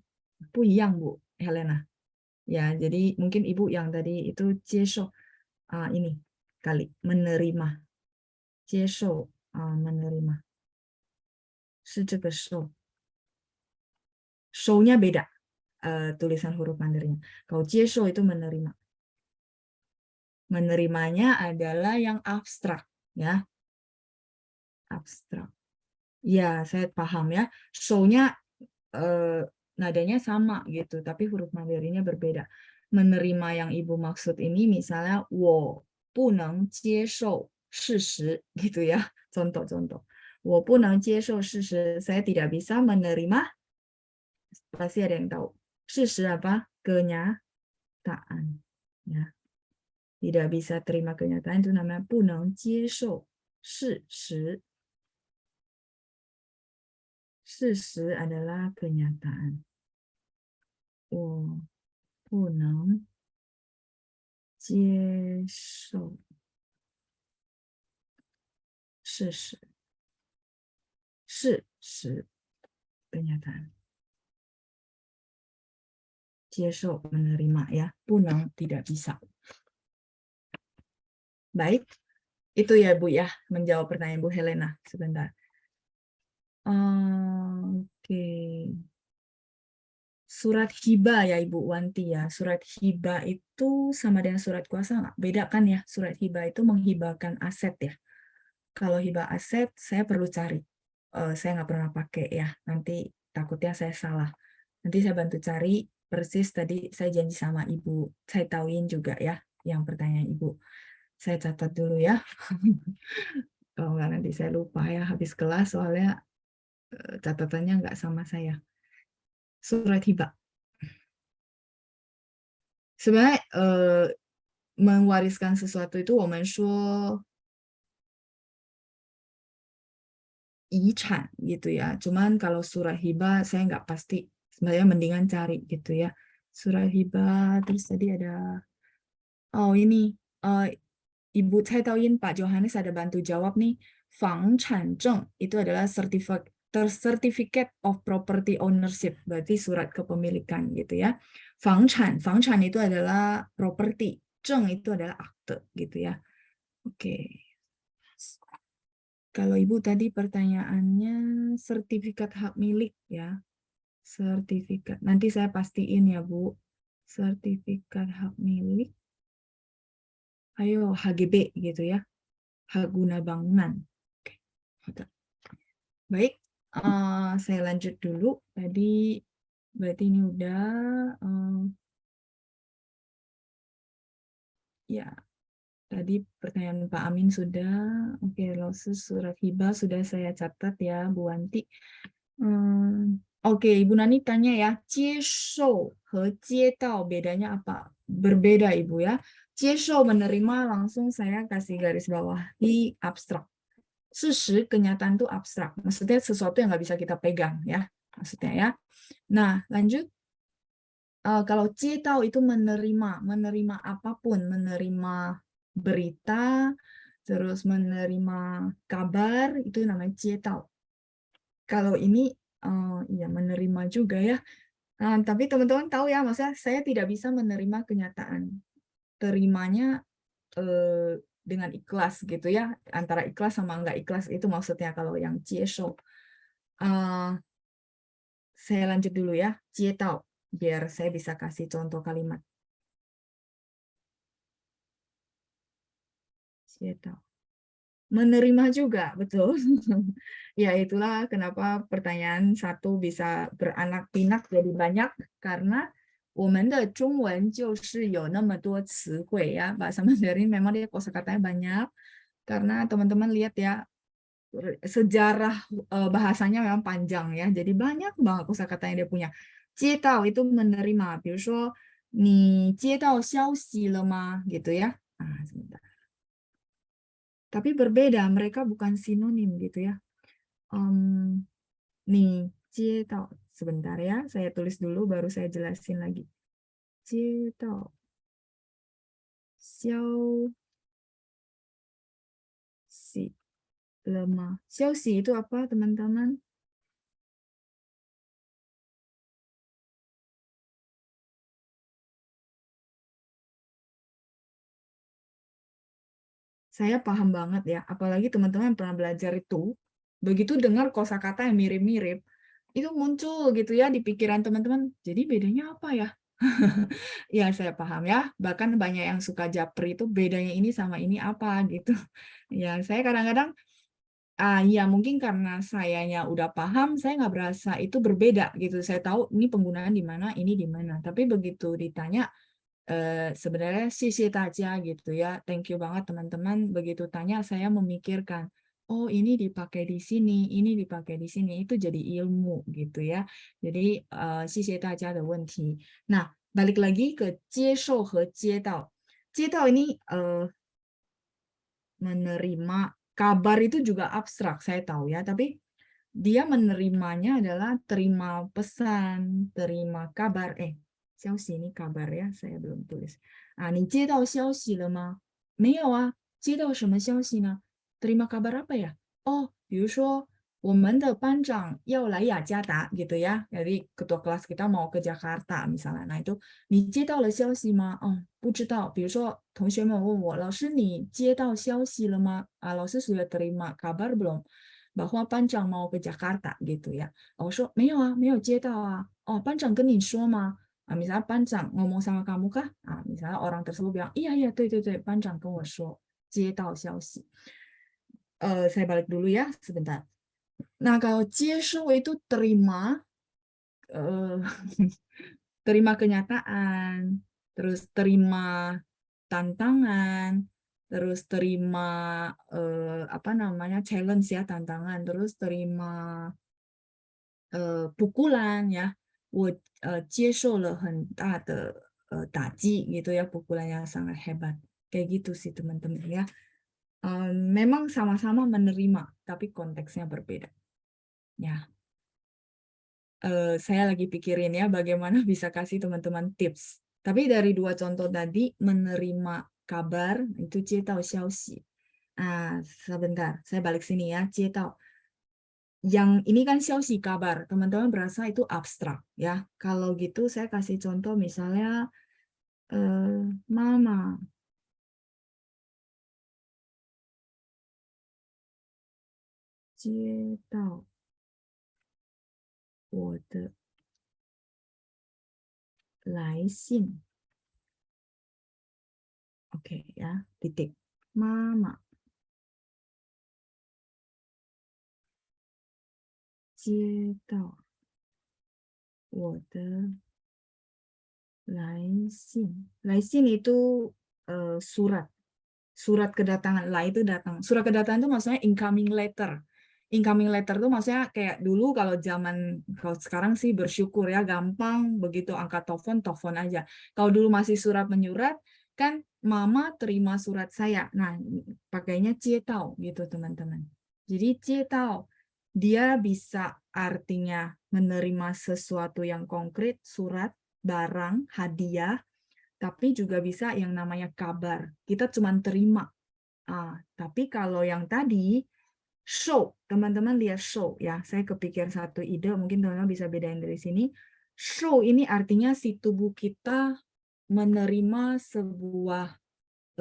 不一样Bu Helena. Ya, jadi mungkin Ibu yang tadi itu 接受 ini kali menerima. 接受 menerima. 是这个受. Show-nya beda. Tulisan huruf Mandarinnya. Kalau 接受 itu menerima. Menerimanya adalah yang abstrak ya. Abstrak. Ya, saya paham ya. Show-nya nadanya sama gitu, tapi huruf Mandarinnya berbeda. Menerima yang Ibu maksud ini misalnya 我不能接受事实 gitu ya. Contoh-contoh. 我不能接受事实, saya tidak bisa menerima, pasti ada yang tahu. 事实 apa? Kenyataan. Ya. Tidak bisa terima kenyataan itu namanya 不能接受事实. 事实 adalah kenyataan. 我不能接受事实. 事实 kenyataan. 接受 menerima ya. 不能 tidak bisa. Baik. Itu ya Bu ya, menjawab pertanyaan Bu Helena. Sebentar. Oke. Surat hibah ya Ibu Wanti ya. Surat hibah itu sama dengan surat kuasa nggak? Beda kan ya? Surat hibah itu menghibahkan aset ya. Kalau hibah aset, saya perlu cari. saya nggak pernah pakai ya. Nanti takutnya saya salah. Nanti saya bantu cari persis tadi saya janji sama Ibu. Saya tauin juga ya yang pertanyaan Ibu. Saya catat dulu ya. Kalau nggak nanti saya lupa ya habis kelas soalnya catatannya nggak sama saya. Surat hibah. Sebenarnya mewariskan sesuatu itu 我们说 遗产gitu ya. Cuman kalau surat hibah saya nggak pasti. Sebenarnya mendingan cari gitu ya. Surat hibah terus tadi ada ini Ibu saya tauin Pak Johannes ada bantu jawab nih. 房产证 itu adalah certificate of property ownership, berarti surat kepemilikan gitu ya. 房产 itu adalah property, 证 itu adalah akte gitu ya. Oke. Kalau Ibu tadi pertanyaannya sertifikat hak milik ya. Sertifikat. Nanti saya pastiin ya Bu. Sertifikat hak milik. Ayo HGB gitu ya. Hak guna bangunan. Oke. Baik, saya lanjut dulu. Tadi berarti ini udah ya. Tadi pertanyaan Pak Amin sudah. Oke, loses surat hibah sudah saya catat ya, Bu Wanti. Oke, Ibu Nani tanya ya, 接受和接到 bedanya apa? Berbeda Ibu ya. 接受 menerima langsung saya kasih garis bawah di abstrak. 事实 kenyataan itu abstrak. Maksudnya sesuatu yang nggak bisa kita pegang ya. Maksudnya ya. Nah, lanjut. Kalau 接到 itu menerima apapun, menerima berita, terus menerima kabar, itu namanya 接到. Kalau ini ya menerima juga ya. Tapi teman-teman tahu ya, maksudnya saya tidak bisa menerima kenyataan. Terimanya dengan ikhlas gitu ya. Antara ikhlas sama nggak ikhlas itu maksudnya kalau yang 接受. Saya lanjut dulu ya. 接到 biar saya bisa kasih contoh kalimat. 接到. Menerima juga, betul. Ya, itulah kenapa pertanyaan satu bisa beranak pinak jadi banyak, karena 我们的中文就是有那么多词汇 ya. Bahasa Mandarin memang dia kosakatanya banyak, karena teman-teman lihat ya, sejarah bahasanya memang panjang ya. Jadi banyak banget kosakata yang dia punya. 接到 itu menerima. 比如说你接到消息了吗? Gitu ya. Sebentar. Tapi berbeda, mereka bukan sinonim gitu ya. Nih, 接到 sebentar ya, saya tulis dulu baru saya jelasin lagi. 接到消息了吗? 消息 itu apa, teman-teman? Saya paham banget ya, apalagi teman-teman pernah belajar itu, begitu dengar kosakata yang mirip-mirip, itu muncul gitu ya di pikiran teman-teman. Jadi bedanya apa ya? Ya, saya paham ya. Bahkan banyak yang suka japri itu bedanya ini sama ini apa gitu. Ya, saya kadang-kadang ya mungkin karena sayanya udah paham, saya nggak berasa itu berbeda gitu. Saya tahu ini penggunaan di mana, ini di mana. Tapi begitu ditanya sebenarnya sisi aja gitu ya. Thank you banget teman-teman. Begitu tanya saya memikirkan, oh ini dipakai di sini, ini dipakai di sini, itu jadi ilmu gitu ya. Jadi sisi aja ada 问题. Nah, balik lagi ke 接受和接到. 接到 ini menerima, kabar itu juga abstrak saya tahu ya, tapi dia menerimanya adalah terima pesan, terima kabar. 消息 ini kabar ya, saya belum tulis. 你接到消息了吗？没有啊，接到什么消息呢？ terima kabar apa ya? Oh, 比如说我们的班长要来雅加达 gitu ya. Jadi ketua kelas kita mau ke Jakarta misalnya. Nah itu 你接到了消息吗？不知道。比如说同学们问我，老师你接到消息了吗？老师 sudah terima kabar belum bahwa 班长 mau ke Jakarta gitu ya. 我说没有啊，没有接到啊。班长跟你说吗？ misalnya 班长 ngomong sama kamu kah? Misalnya orang tersebut bilang, iya, iya, 对对对，班长跟我说，接到消息. Saya balik dulu ya, sebentar. Nah, kalau 接受 itu terima, terima kenyataan, terus terima tantangan, terus terima apa namanya challenge ya tantangan, terus terima pukulan ya. 我接受了很大的打击gitu ya, pukulan yang sangat hebat. Kayak gitu sih teman-teman ya. Memang sama-sama menerima, tapi konteksnya berbeda. Ya, saya lagi pikirin ya bagaimana bisa kasih teman-teman tips. Tapi dari dua contoh tadi, menerima kabar itu 接到消息. Sebentar, saya balik sini ya, 接到. Yang ini kan 消息 kabar, teman-teman berasa itu abstrak ya. Kalau gitu saya kasih contoh misalnya, Mama 接到我的来信. Oke ya, titik. Mama 接到我的来信. 来信 itu surat. Surat kedatangan. Lah itu datang. Surat kedatangan itu maksudnya incoming letter. Incoming letter itu maksudnya kayak dulu kalau kalau sekarang sih bersyukur ya, gampang begitu angkat telepon, telepon aja. Kalau dulu masih surat menyurat, kan mama terima surat saya. Nah, pakainya 接到 gitu teman-teman. Jadi 接到 dia bisa artinya menerima sesuatu yang konkret, surat, barang, hadiah, tapi juga bisa yang namanya kabar. Kita cuma terima. Tapi kalau yang tadi, show, teman-teman lihat show ya. Saya kepikir satu ide, mungkin teman-teman bisa bedain dari sini. Show ini artinya si tubuh kita menerima sebuah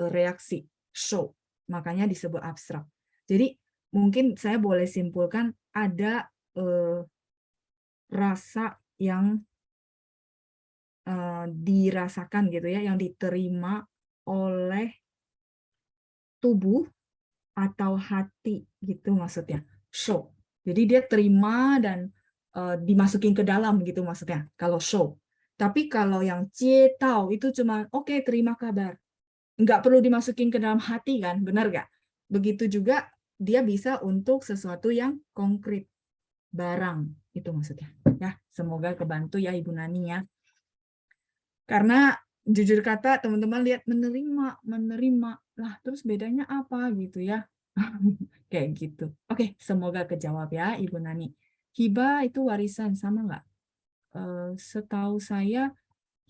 reaksi. Show. Makanya disebut abstrak. Jadi mungkin saya boleh simpulkan ada rasa yang dirasakan gitu ya, yang diterima oleh tubuh atau hati gitu maksudnya. Show. Jadi dia terima dan dimasukin ke dalam gitu maksudnya kalau show. Tapi kalau yang 接到 itu cuma oke, terima kabar. Nggak perlu dimasukin ke dalam hati kan, benar nggak? Begitu juga dia bisa untuk sesuatu yang konkret, barang itu maksudnya. Ya, semoga kebantu ya Ibu Nani ya. Karena jujur kata teman-teman lihat menerima lah, terus bedanya apa gitu ya. Kayak gitu. Oke, semoga kejawab ya Ibu Nani. Hibah itu warisan sama nggak? Setahu saya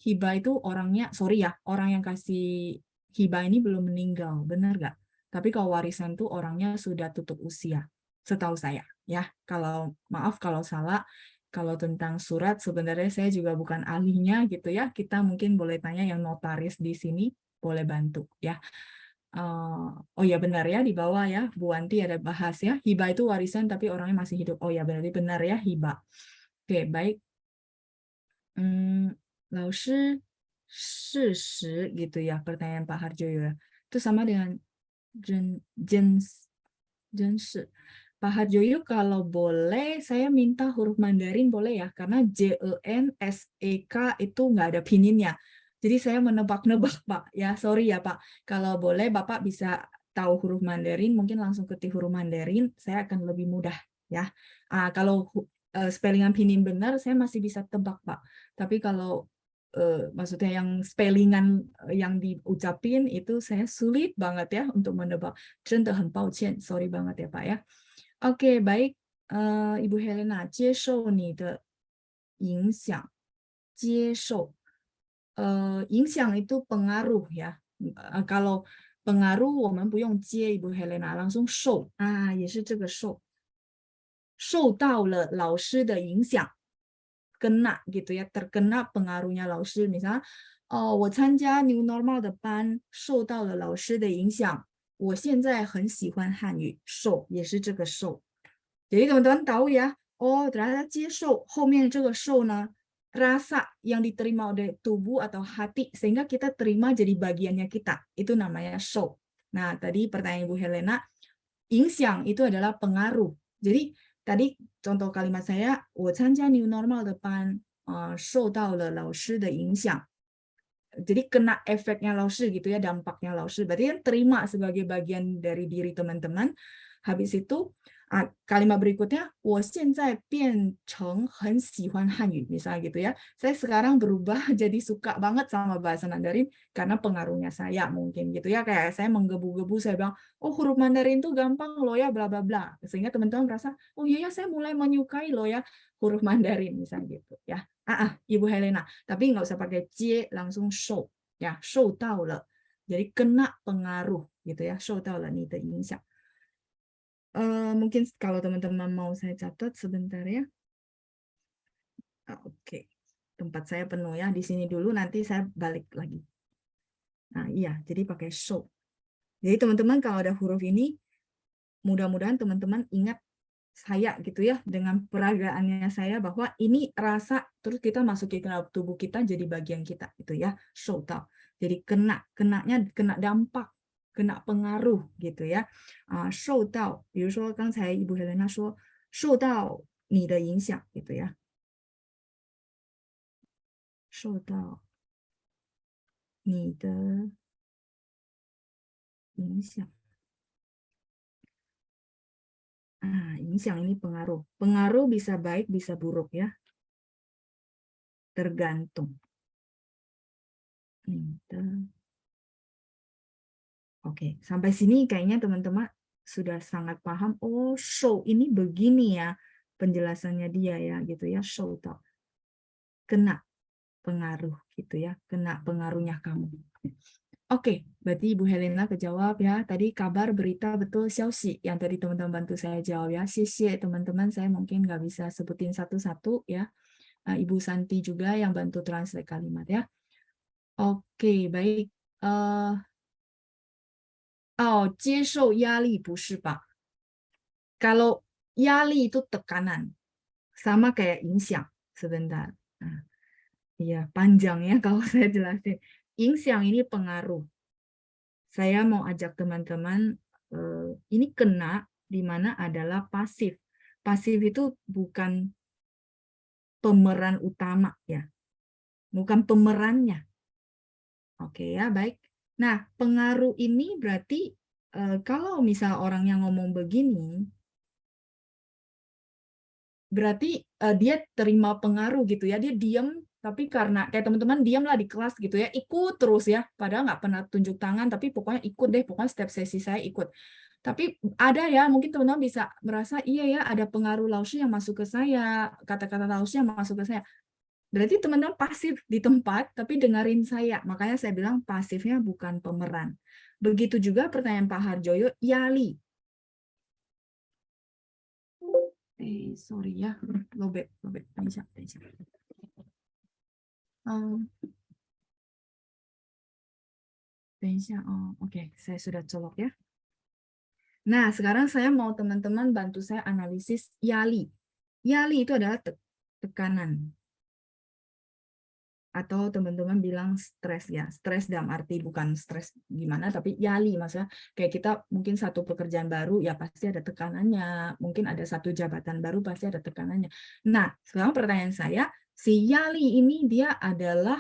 hibah itu orangnya, sorry ya, orang yang kasih hibah ini belum meninggal, benar nggak? Tapi kalau warisan tuh orangnya sudah tutup usia, setahu saya ya. Kalau maaf kalau salah, kalau tentang surat sebenarnya saya juga bukan ahlinya gitu ya. Kita mungkin boleh tanya yang notaris di sini, boleh bantu ya. Oh ya benar ya di bawah ya Bu Wanti ada bahas ya, hibah itu warisan tapi orangnya masih hidup. Oh ya berarti benar ya hibah. Oke baik. 老师事实 gitu ya pertanyaan Pak Harjoyo ya. Itu sama dengan jense. Pak Harjoyo kalau boleh saya minta huruf Mandarin boleh ya, karena JENSEK itu nggak ada pininnya. Jadi saya menebak-nebak Pak ya, sorry ya Pak. Kalau boleh Bapak bisa tahu huruf Mandarin, mungkin langsung ketik huruf Mandarin, saya akan lebih mudah ya. Kalau spellingan pinin benar, saya masih bisa tebak Pak. Tapi kalau maksudnya yang spellingan yang diucapin itu saya sulit banget ya untuk menebak. 真的很抱歉, sorry banget ya Pak ya. Oke, baik. Ibu Helena, 接受你的影响，接受。影响 itu pengaruh ya. Kalau pengaruh 我们不用接 Ibu Helena, langsung 受也是这个受。受到了老师的影响。kena gitu ya, terkena pengaruhnya 老师。misalnya, 我参加 New Normal 的班，受到了老师的影响。我现在很喜欢汉语，受也是这个受。Jadi teman-teman tahu ya, ternyata 接受后面这个受呢， rasa yang diterima oleh tubuh atau hati sehingga kita terima jadi bagiannya kita. Itu namanya show. Nah, tadi pertanyaan Ibu Helena, 影响 itu adalah pengaruh. Jadi tadi contoh kalimat saya, 我参加 new normal 的班，受到了老师的影响。Jadi kena efeknya laoshi gitu ya, dampaknya laoshi. Berarti kan terima sebagai bagian dari diri teman-teman. Habis itu kalimat berikutnya, 我现在变成很喜欢汉语, misalnya gitu ya. Saya sekarang berubah jadi suka banget sama bahasa Mandarin karena pengaruhnya saya mungkin gitu ya. Kayak saya menggebu-gebu, saya bilang, oh huruf Mandarin tuh gampang loh ya, bla bla bla. Sehingga teman-teman merasa, oh iya ya saya mulai menyukai loh ya huruf Mandarin misalnya gitu ya. Ibu Helena, tapi nggak usah pakai cie, langsung show ya, show 到了. Jadi kena pengaruh gitu ya, 受到了你的影响. Mungkin kalau teman-teman mau saya catat sebentar ya. Oke. Tempat saya penuh ya, di sini dulu nanti saya balik lagi. Nah, iya, jadi pakai show. Jadi teman-teman kalau ada huruf ini mudah-mudahan teman-teman ingat saya gitu ya, dengan peragaannya saya bahwa ini rasa, terus kita masukin ke dalam tubuh kita jadi bagian kita itu ya, 受到. Jadi kenanya kena dampak, kena pengaruh gitu ya. 受到，比如说刚才Ibu Helena 说受到你的影响 gitu ya. 受到你的影响.影响ini pengaruh. Pengaruh bisa baik, bisa buruk ya. Tergantung. Oke, sampai sini kayaknya teman-teman sudah sangat paham. Oh, show ini begini ya penjelasannya dia ya gitu ya. Show tau. Kena pengaruh gitu ya. Kena pengaruhnya kamu. Oke, berarti Ibu Helena kejawab ya. Tadi kabar berita betul xiaoxi yang tadi teman-teman bantu saya jawab ya. Xie teman-teman, saya mungkin nggak bisa sebutin satu-satu ya. Ibu Santi juga yang bantu translate kalimat ya. Oke, baik. 接受压力不是吧? Kalau 压力itu tekanan, sama kayak 影响 sebentar. Iya, panjang ya kalau saya jelasin. 影响 ini pengaruh. Saya mau ajak teman-teman, ini kena di mana adalah pasif. Pasif itu bukan pemeran utama ya, bukan pemerannya. Oke ya, baik. Nah, pengaruh ini berarti kalau misal orang yang ngomong begini, berarti dia terima pengaruh gitu ya, dia diam, tapi karena kayak teman-teman diamlah di kelas gitu ya, ikut terus ya, padahal nggak pernah tunjuk tangan, tapi pokoknya ikut deh, pokoknya setiap sesi saya ikut. Tapi ada ya, mungkin teman-teman bisa merasa, iya ya, ada pengaruh laoshi yang masuk ke saya, kata-kata laoshi yang masuk ke saya. Berarti teman-teman pasif di tempat, tapi dengerin saya. Makanya saya bilang pasifnya bukan pemeran. Begitu juga pertanyaan Pak Harjoyo, yali. Sorry ya, lobek. Bisa. Oke, saya sudah colok ya. Nah, sekarang saya mau teman-teman bantu saya analisis yali. Yali itu adalah tekanan. Atau teman-teman bilang stres ya, stres dalam arti bukan stres gimana, tapi yali, maksudnya kayak kita mungkin satu pekerjaan baru ya pasti ada tekanannya, mungkin ada satu jabatan baru pasti ada tekanannya. Nah, sekarang pertanyaan saya, si yali ini dia adalah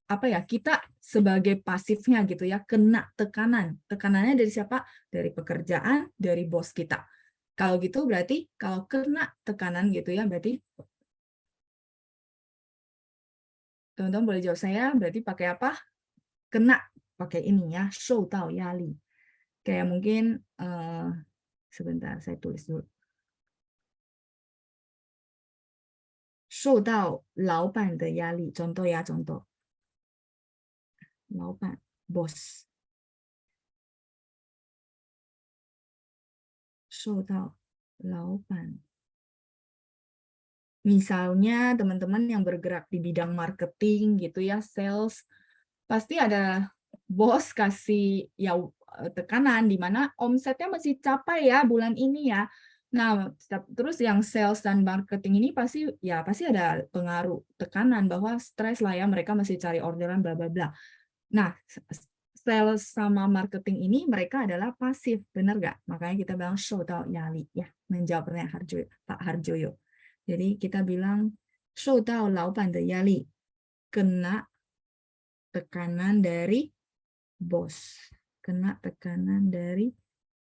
apa ya, kita sebagai pasifnya gitu ya, kena tekanan. Tekanannya dari siapa? Dari pekerjaan, dari bos kita. Kalau gitu berarti kalau kena tekanan gitu ya, berarti teman-teman boleh jawab saya, berarti pakai apa? Kena, pakai ini ya, 受到压力. Kayak mungkin, sebentar, saya tulis dulu. 受到老板的压力, contoh ya, contoh. 老板, bos. 受到老板. Misalnya teman-teman yang bergerak di bidang marketing gitu ya, sales, pasti ada bos kasih ya tekanan di mana omsetnya masih capai ya bulan ini ya. Nah, terus yang sales dan marketing ini pasti ada pengaruh tekanan bahwa stres lah ya, mereka masih cari orderan bla bla bla. Nah, sales sama marketing ini mereka adalah pasif, benar nggak? Makanya kita bilang 受到压力 ya, menjawab pertanyaan Pak Harjoyo. Jadi kita bilang 受到老板的压力, kena tekanan dari bos, kena tekanan dari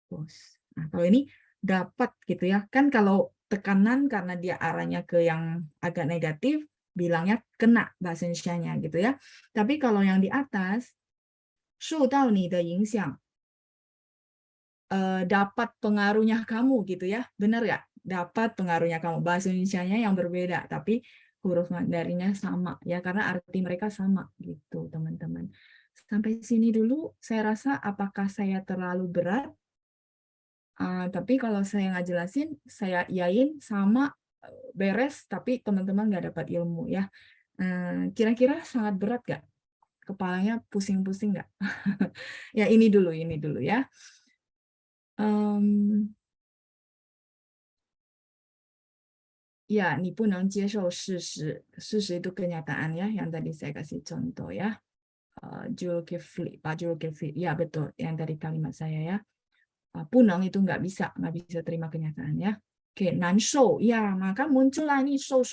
bos. Nah, kalau ini dapat gitu ya, kan kalau tekanan karena dia arahnya ke yang agak negatif, bilangnya kena bahasa Indonesianya gitu ya. Tapi kalau yang di atas 受到你的影响, dapat pengaruhnya kamu gitu ya, benar ya? Dapat pengaruhnya kamu. Bahasa Indonesianya yang berbeda, tapi huruf Mandarinnya sama ya, karena arti mereka sama gitu teman-teman. Sampai sini dulu, saya rasa apakah saya terlalu berat? Tapi kalau saya nggak jelasin, saya iyain sama beres, tapi teman-teman nggak dapat ilmu ya. Kira-kira sangat berat nggak? Kepalanya pusing-pusing nggak? Ya ini dulu ya. Ya, 你不能接受事实，事实 itu kenyataan ya, yang tadi saya kasih contoh ya. Julkifli, Pak Julkifli, ya betul, yang dari kalimat saya ya. Punang itu nggak bisa terima kenyataan ya. Oke, nanshou, ya maka muncullah ini show.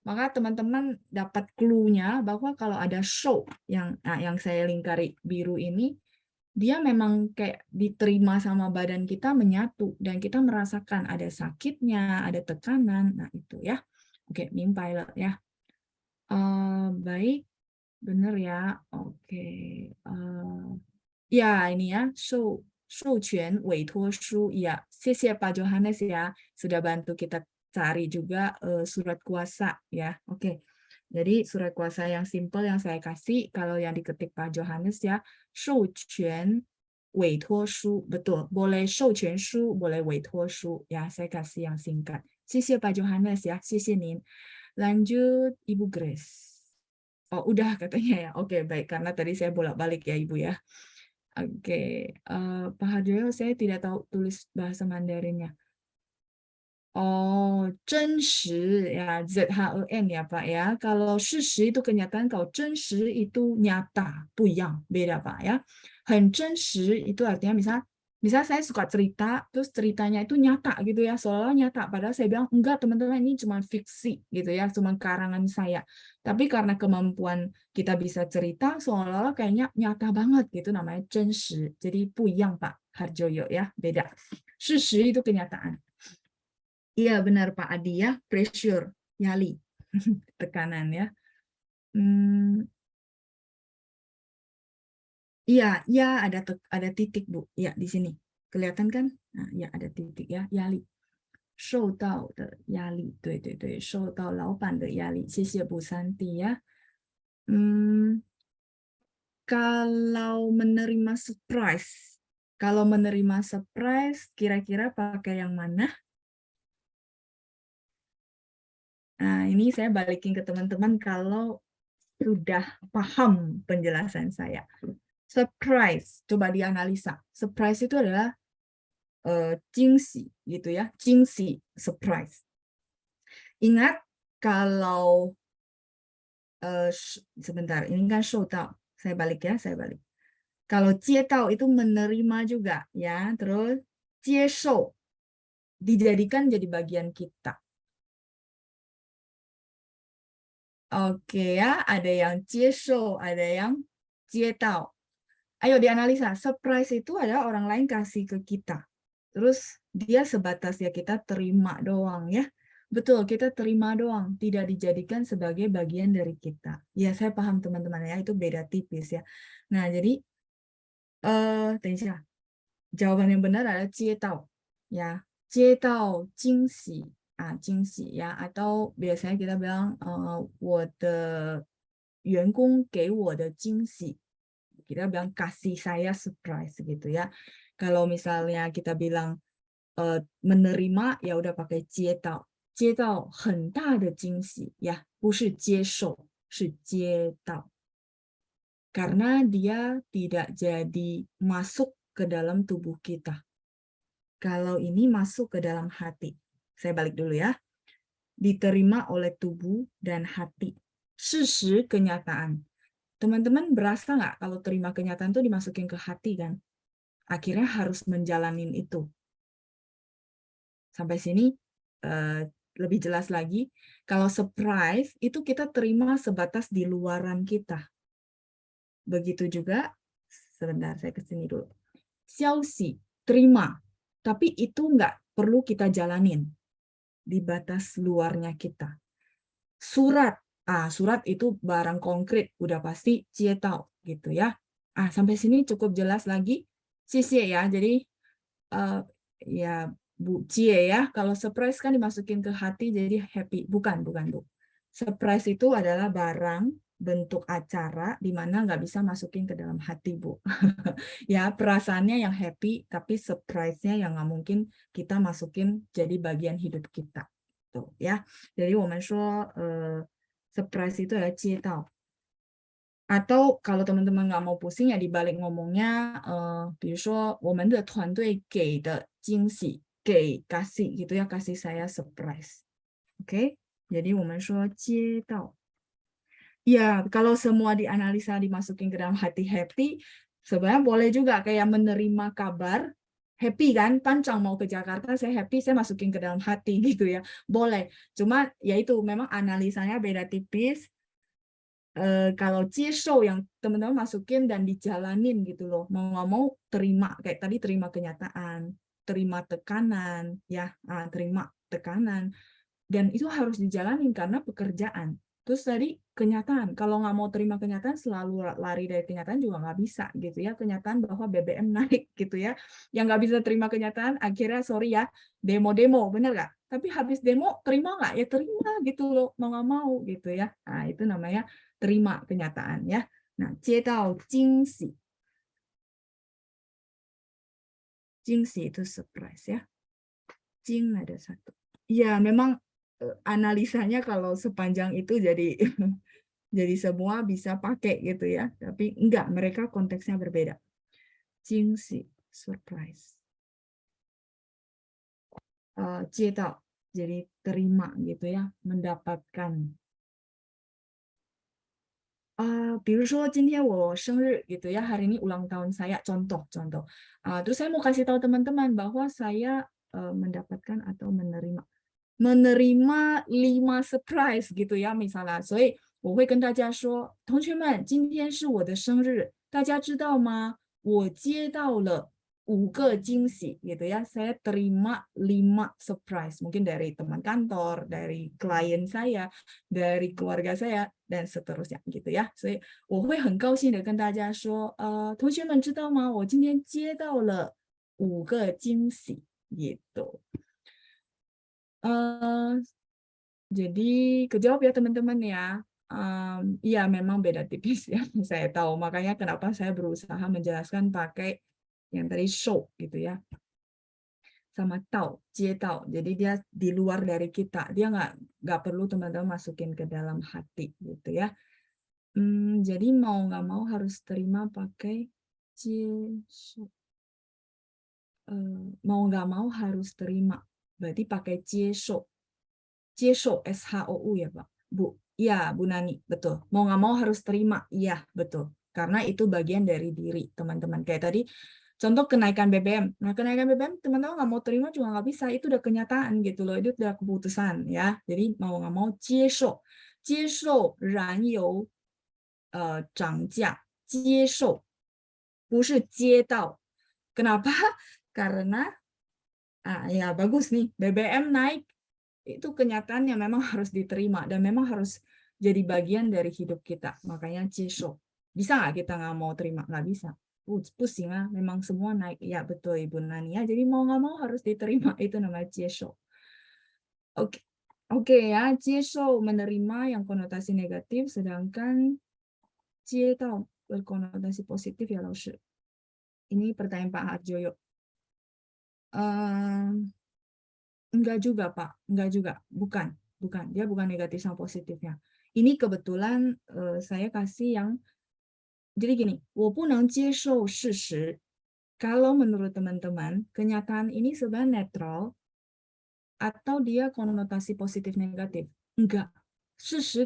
Maka teman-teman dapat clue-nya bahwa kalau ada show yang saya lingkari biru ini, dia memang kayak diterima sama badan kita menyatu dan kita merasakan ada sakitnya, ada tekanan. Nah, itu ya. Oke, mimpi ya. Baik, benar ya. Oke. Ya, ini ya, 授权委托书. Ya, 谢谢 Pak Johannes ya, sudah bantu kita cari juga surat kuasa ya. Oke. Jadi surat kuasa yang simple yang saya kasih, kalau yang diketik Pak Johannes ya, 授权委托书, betul. Boleh 授权书, boleh 委托书. Ya, saya kasih yang singkat. 谢谢 Pak Johannes ya, 谢谢您. Lanjut Ibu Grace. Oh, udah katanya ya. Oke, baik. Karena tadi saya bolak-balik ya, Ibu ya. Oke, Pak Harjoyo, saya tidak tahu tulis bahasa Mandarinnya. Oh, 真实 ya, ZHEN ya Pak ya. Kalau 事实 itu kenyataan, kalau 真实 itu nyata, 不一样, beda Pak ya. 很真实 itu artinya misal saya suka cerita, terus ceritanya itu nyata gitu ya, seolah-olah nyata. Padahal saya bilang, enggak teman-teman, ini cuma fiksi gitu ya, cuma karangan saya. Tapi karena kemampuan kita bisa cerita, seolah-olah kayaknya nyata banget gitu, namanya 真实. Jadi 不一样 Pak Harjoyo ya, beda. 事实 itu kenyataan. Iya benar Pak Adi ya, pressure, nyali, tekanan ya. Iya, ya ada titik Bu, ya di sini kelihatan kan? Nah, ya ada titik ya, 压力，受到的压力，对对对，受到老板的压力，谢谢Bu Santi ya. Kalau menerima surprise, kira-kira pakai yang mana? Nah, ini saya balikin ke teman-teman kalau sudah paham penjelasan saya. Surprise, coba dianalisa. Surprise itu adalah 惊喜 gitu ya, 惊喜 surprise. Ingat kalau sebentar, ini kan 受到, saya balik. Kalau 接到 itu menerima juga ya, terus 接受 dijadikan jadi bagian kita. Oke ya, ada yang 接受, ada yang 接到. Ayo dianalisa, surprise itu adalah orang lain kasih ke kita. Terus dia sebatas ya kita terima doang ya. Betul, kita terima doang, tidak dijadikan sebagai bagian dari kita. Ya, saya paham teman-teman ya, itu beda tipis ya. Nah, jadi 等一下, jawaban yang benar adalah 接到 ya. 接到惊喜 惊喜 ya, atau biasanya kita bilang 我的员工给我的惊喜. Kita bilang kasih saya surprise gitu ya. Kalau misalnya kita bilang menerima, ya udah pakai 接到，接到很大的惊喜呀，不是接受，是接到。Karena dia tidak jadi masuk ke dalam tubuh kita. Kalau ini masuk ke dalam hati. Saya balik dulu ya. Diterima oleh tubuh dan hati. 事实 kenyataan. Teman-teman berasa nggak kalau terima kenyataan tuh dimasukin ke hati kan? Akhirnya harus menjalanin itu. Sampai sini lebih jelas lagi. Kalau surprise itu kita terima sebatas di luaran kita. Begitu juga, sebentar saya kesini dulu. Xiaoxi, terima. Tapi itu nggak perlu kita jalanin. Di batas luarnya kita. Surat. Surat itu barang konkret. Udah pasti cie tau gitu ya. Sampai sini cukup jelas lagi. Cie ya. Jadi ya Bu Cie ya. Kalau surprise kan dimasukin ke hati jadi happy. Bukan Bu. Surprise itu adalah barang bentuk acara di mana nggak bisa masukin ke dalam hati, Bu. Ya, perasaannya yang happy, tapi surprise-nya yang nggak mungkin kita masukin jadi bagian hidup kita. Tuh, ya. Jadi, 我们说, surprise itu adalah 接到. Atau kalau teman-teman nggak mau pusing ya dibalik ngomongnya, 比如说我们的团队给的惊喜, 给 kasih gitu ya, kasih saya surprise. Oke? Jadi 我们说接到. Ya, kalau semua dianalisa dimasukin ke dalam hati happy, sebenarnya boleh juga kayak menerima kabar, happy kan, Pancang mau ke Jakarta, saya happy, saya masukin ke dalam hati gitu ya. Boleh, cuma ya itu memang analisanya beda tipis. Kalau ciso yang teman-teman masukin dan dijalanin gitu loh, mau nggak mau terima, kayak tadi terima kenyataan, terima tekanan, ya, terima tekanan. Dan itu harus dijalanin karena pekerjaan. Terus tadi kenyataan, kalau nggak mau terima kenyataan selalu lari dari kenyataan juga nggak bisa gitu ya. Kenyataan bahwa BBM naik gitu ya. Yang nggak bisa terima kenyataan akhirnya sorry ya demo-demo, bener nggak? Tapi habis demo terima nggak? Ya terima gitu loh, mau nggak mau gitu ya. Nah itu namanya terima kenyataan ya. Nah, 接到惊喜. 惊喜 itu surprise ya. 惊 ada satu. Ya memang analisanya kalau sepanjang itu jadi jadi semua bisa pakai gitu ya, tapi enggak, mereka konteksnya berbeda. 惊喜 surprise, 接到 jadi terima gitu ya, mendapatkan. 比如说今天我生日 gitu ya, hari ini ulang tahun saya, contoh. Terus saya mau kasih tahu teman-teman bahwa saya mendapatkan atau menerima 5 surprise gitu ya misalnya，所以我会跟大家说，同学们，今天是我的生日，大家知道吗？我接到了5个惊喜 gitu ya, saya terima 5 surprise, mungkin dari teman kantor, dari klien saya, dari keluarga saya, dan seterusnya gitu ya. 所以我会很高兴的跟大家说，同学们知道吗？我今天接到了5个惊喜 gitu. Jadi kejawab ya teman-teman ya. Iya memang beda tipis ya. Saya tahu, makanya kenapa saya berusaha menjelaskan pakai yang tadi show gitu ya. Sama tahu, cie tahu. Jadi dia di luar dari kita. Dia nggak perlu teman-teman masukin ke dalam hati gitu ya. Jadi mau nggak mau harus terima pakai cie show. Mau nggak mau harus terima. Berarti pakai cie show. 接受 SHOU ya Pak, Bu. Ya, Bu Nani, betul. Mau nggak mau harus terima, iya betul. Karena itu bagian dari diri teman-teman. Kayak tadi, contoh kenaikan BBM. Nah, kenaikan BBM teman-teman nggak mau terima juga nggak bisa. Itu udah kenyataan gitu loh. Itu udah keputusan ya. Jadi mau nggak mau 接受，接受燃油涨价，接受不是接到。Kenapa? Karena ya bagus nih, BBM naik. Itu kenyataan yang memang harus diterima dan memang harus jadi bagian dari hidup kita. Makanya cisho. Bisa nggak kita nggak mau terima? Nggak bisa. Pusing lah, memang semua naik. Ya betul Ibu Nani ya. Jadi mau nggak mau harus diterima. Itu namanya cisho. Oke ya, cisho menerima yang konotasi negatif, sedangkan cie tahu berkonotasi positif ya Laoshi. Ini pertanyaan Pak Harjoyo. Enggak juga, Pak. Enggak juga. Bukan. Dia bukan negatif sama positifnya. Ini kebetulan saya kasih yang, jadi gini, 我不能接受事实. Kalau menurut teman-teman, kenyataan ini sebenarnya netral atau dia konotasi positif negatif? Enggak.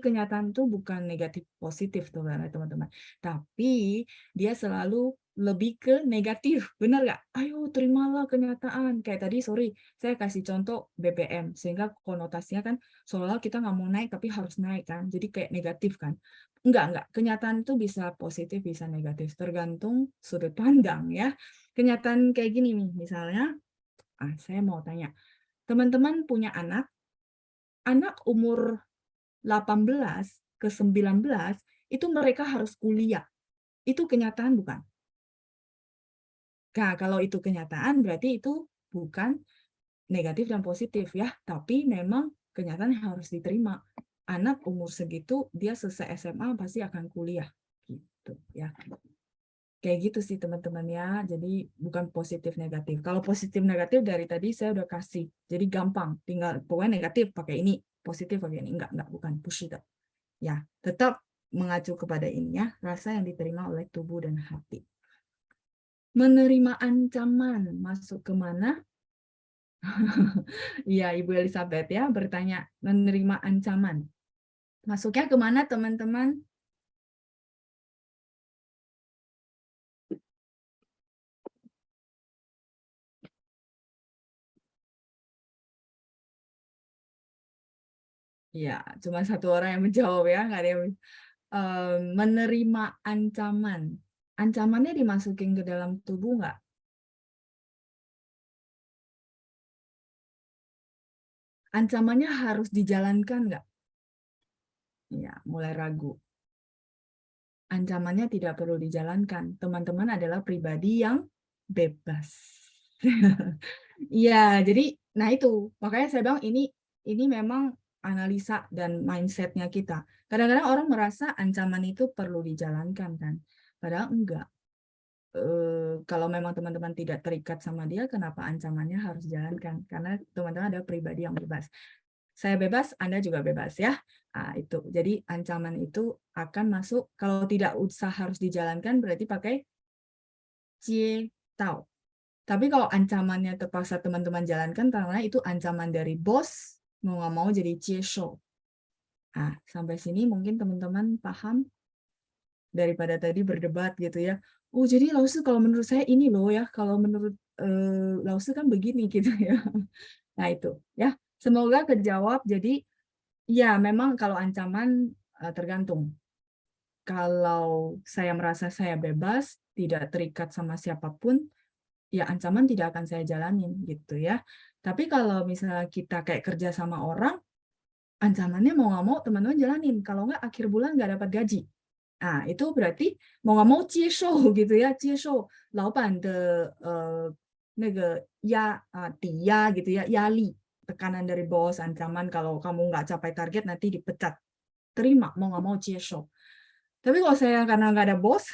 kenyataan itu bukan negatif positif tuh teman-teman, tapi dia selalu lebih ke negatif, benar nggak? Ayo terimalah kenyataan. Kayak tadi, sorry, saya kasih contoh BBM, sehingga konotasinya kan seolah kita nggak mau naik tapi harus naik kan, jadi kayak negatif kan. Enggak. Kenyataan itu bisa positif, bisa negatif, tergantung sudut pandang ya. Kenyataan kayak gini nih, misalnya, saya mau tanya, teman-teman punya anak umur 18 ke 19, itu mereka harus kuliah. Itu kenyataan bukan? Nah, kalau itu kenyataan, berarti itu bukan negatif dan positif ya, tapi memang kenyataan yang harus diterima. Anak umur segitu, dia selesai SMA pasti akan kuliah. Gitu ya. Kayak gitu sih teman-teman ya. Jadi bukan positif negatif. Kalau positif negatif dari tadi saya udah kasih. Jadi gampang. Tinggal pokoknya negatif pakai ini, positif pakai ini. Enggak, bukan push it. Ya, tetap mengacu kepada ini ya, rasa yang diterima oleh tubuh dan hati. Menerima ancaman masuk ke mana? Iya, Ibu Elizabeth ya bertanya, menerima ancaman. Masuknya kemana teman-teman? Ya, cuma satu orang yang menjawab ya, nggak ada yang menerima ancaman. Ancamannya dimasukin ke dalam tubuh nggak? Ancamannya harus dijalankan nggak? Ya, mulai ragu. Ancamannya tidak perlu dijalankan. Teman-teman adalah pribadi yang bebas. Iya, jadi nah itu makanya saya bilang ini memang analisa dan mindsetnya kita. Kadang-kadang orang merasa ancaman itu perlu dijalankan kan, padahal enggak. Kalau memang teman-teman tidak terikat sama dia, kenapa ancamannya harus dijalankan? Karena teman-teman ada pribadi yang bebas. Saya bebas, Anda juga bebas ya. Nah, itu. Jadi ancaman itu akan masuk kalau tidak usah harus dijalankan berarti pakai cie tau. Tapi kalau ancamannya terpaksa teman-teman jalankan, karena itu ancaman dari bos, mau nggak mau jadi cie show. Nah, sampai sini mungkin teman-teman paham daripada tadi berdebat gitu ya. Oh, jadi Lause kalau menurut saya ini loh ya, kalau menurut Lause kan begini gitu ya. Nah, itu ya. Semoga kejawab. Jadi ya memang kalau ancaman tergantung. Kalau saya merasa saya bebas, tidak terikat sama siapapun, ya ancaman tidak akan saya jalanin gitu ya. Tapi kalau misalnya kita kayak kerja sama orang, ancamannya mau nggak mau teman-teman jalanin. Kalau nggak akhir bulan nggak dapat gaji. Nah, itu berarti mau nggak mau 接受 gitu ya, 接受老板的那个抵押gitu ya, 压力, tekanan dari bos, ancaman kalau kamu nggak capai target nanti dipecat. Terima, mau nggak mau 接受. Tapi kalau saya karena nggak ada bos,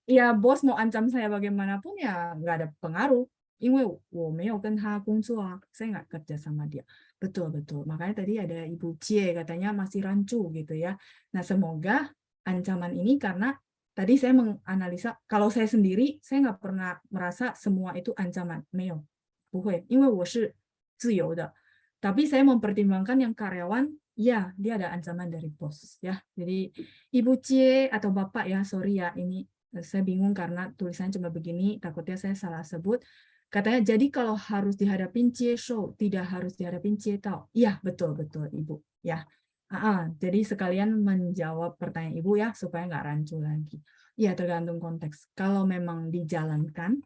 ya bos mau ancam saya bagaimanapun ya nggak ada pengaruh. 因为我没有跟他工作啊, saya nggak kerja sama dia. Betul. Makanya tadi ada Ibu Cie katanya masih rancu gitu ya. Nah, semoga ancaman ini karena tadi saya menganalisa, kalau saya sendiri, saya nggak pernah merasa semua itu ancaman. 没有, 不会,因为我是自由的. Tapi saya mempertimbangkan yang karyawan, ya dia ada ancaman dari bos ya. Jadi Ibu Cie atau Bapak ya, sorry ya, ini saya bingung karena tulisannya cuma begini, takutnya saya salah sebut. Katanya, jadi kalau harus dihadapin show, tidak harus dihadapin tau. Iya, betul Ibu. Ya, jadi sekalian menjawab pertanyaan Ibu ya, supaya nggak rancu lagi. Ya, tergantung konteks. Kalau memang dijalankan,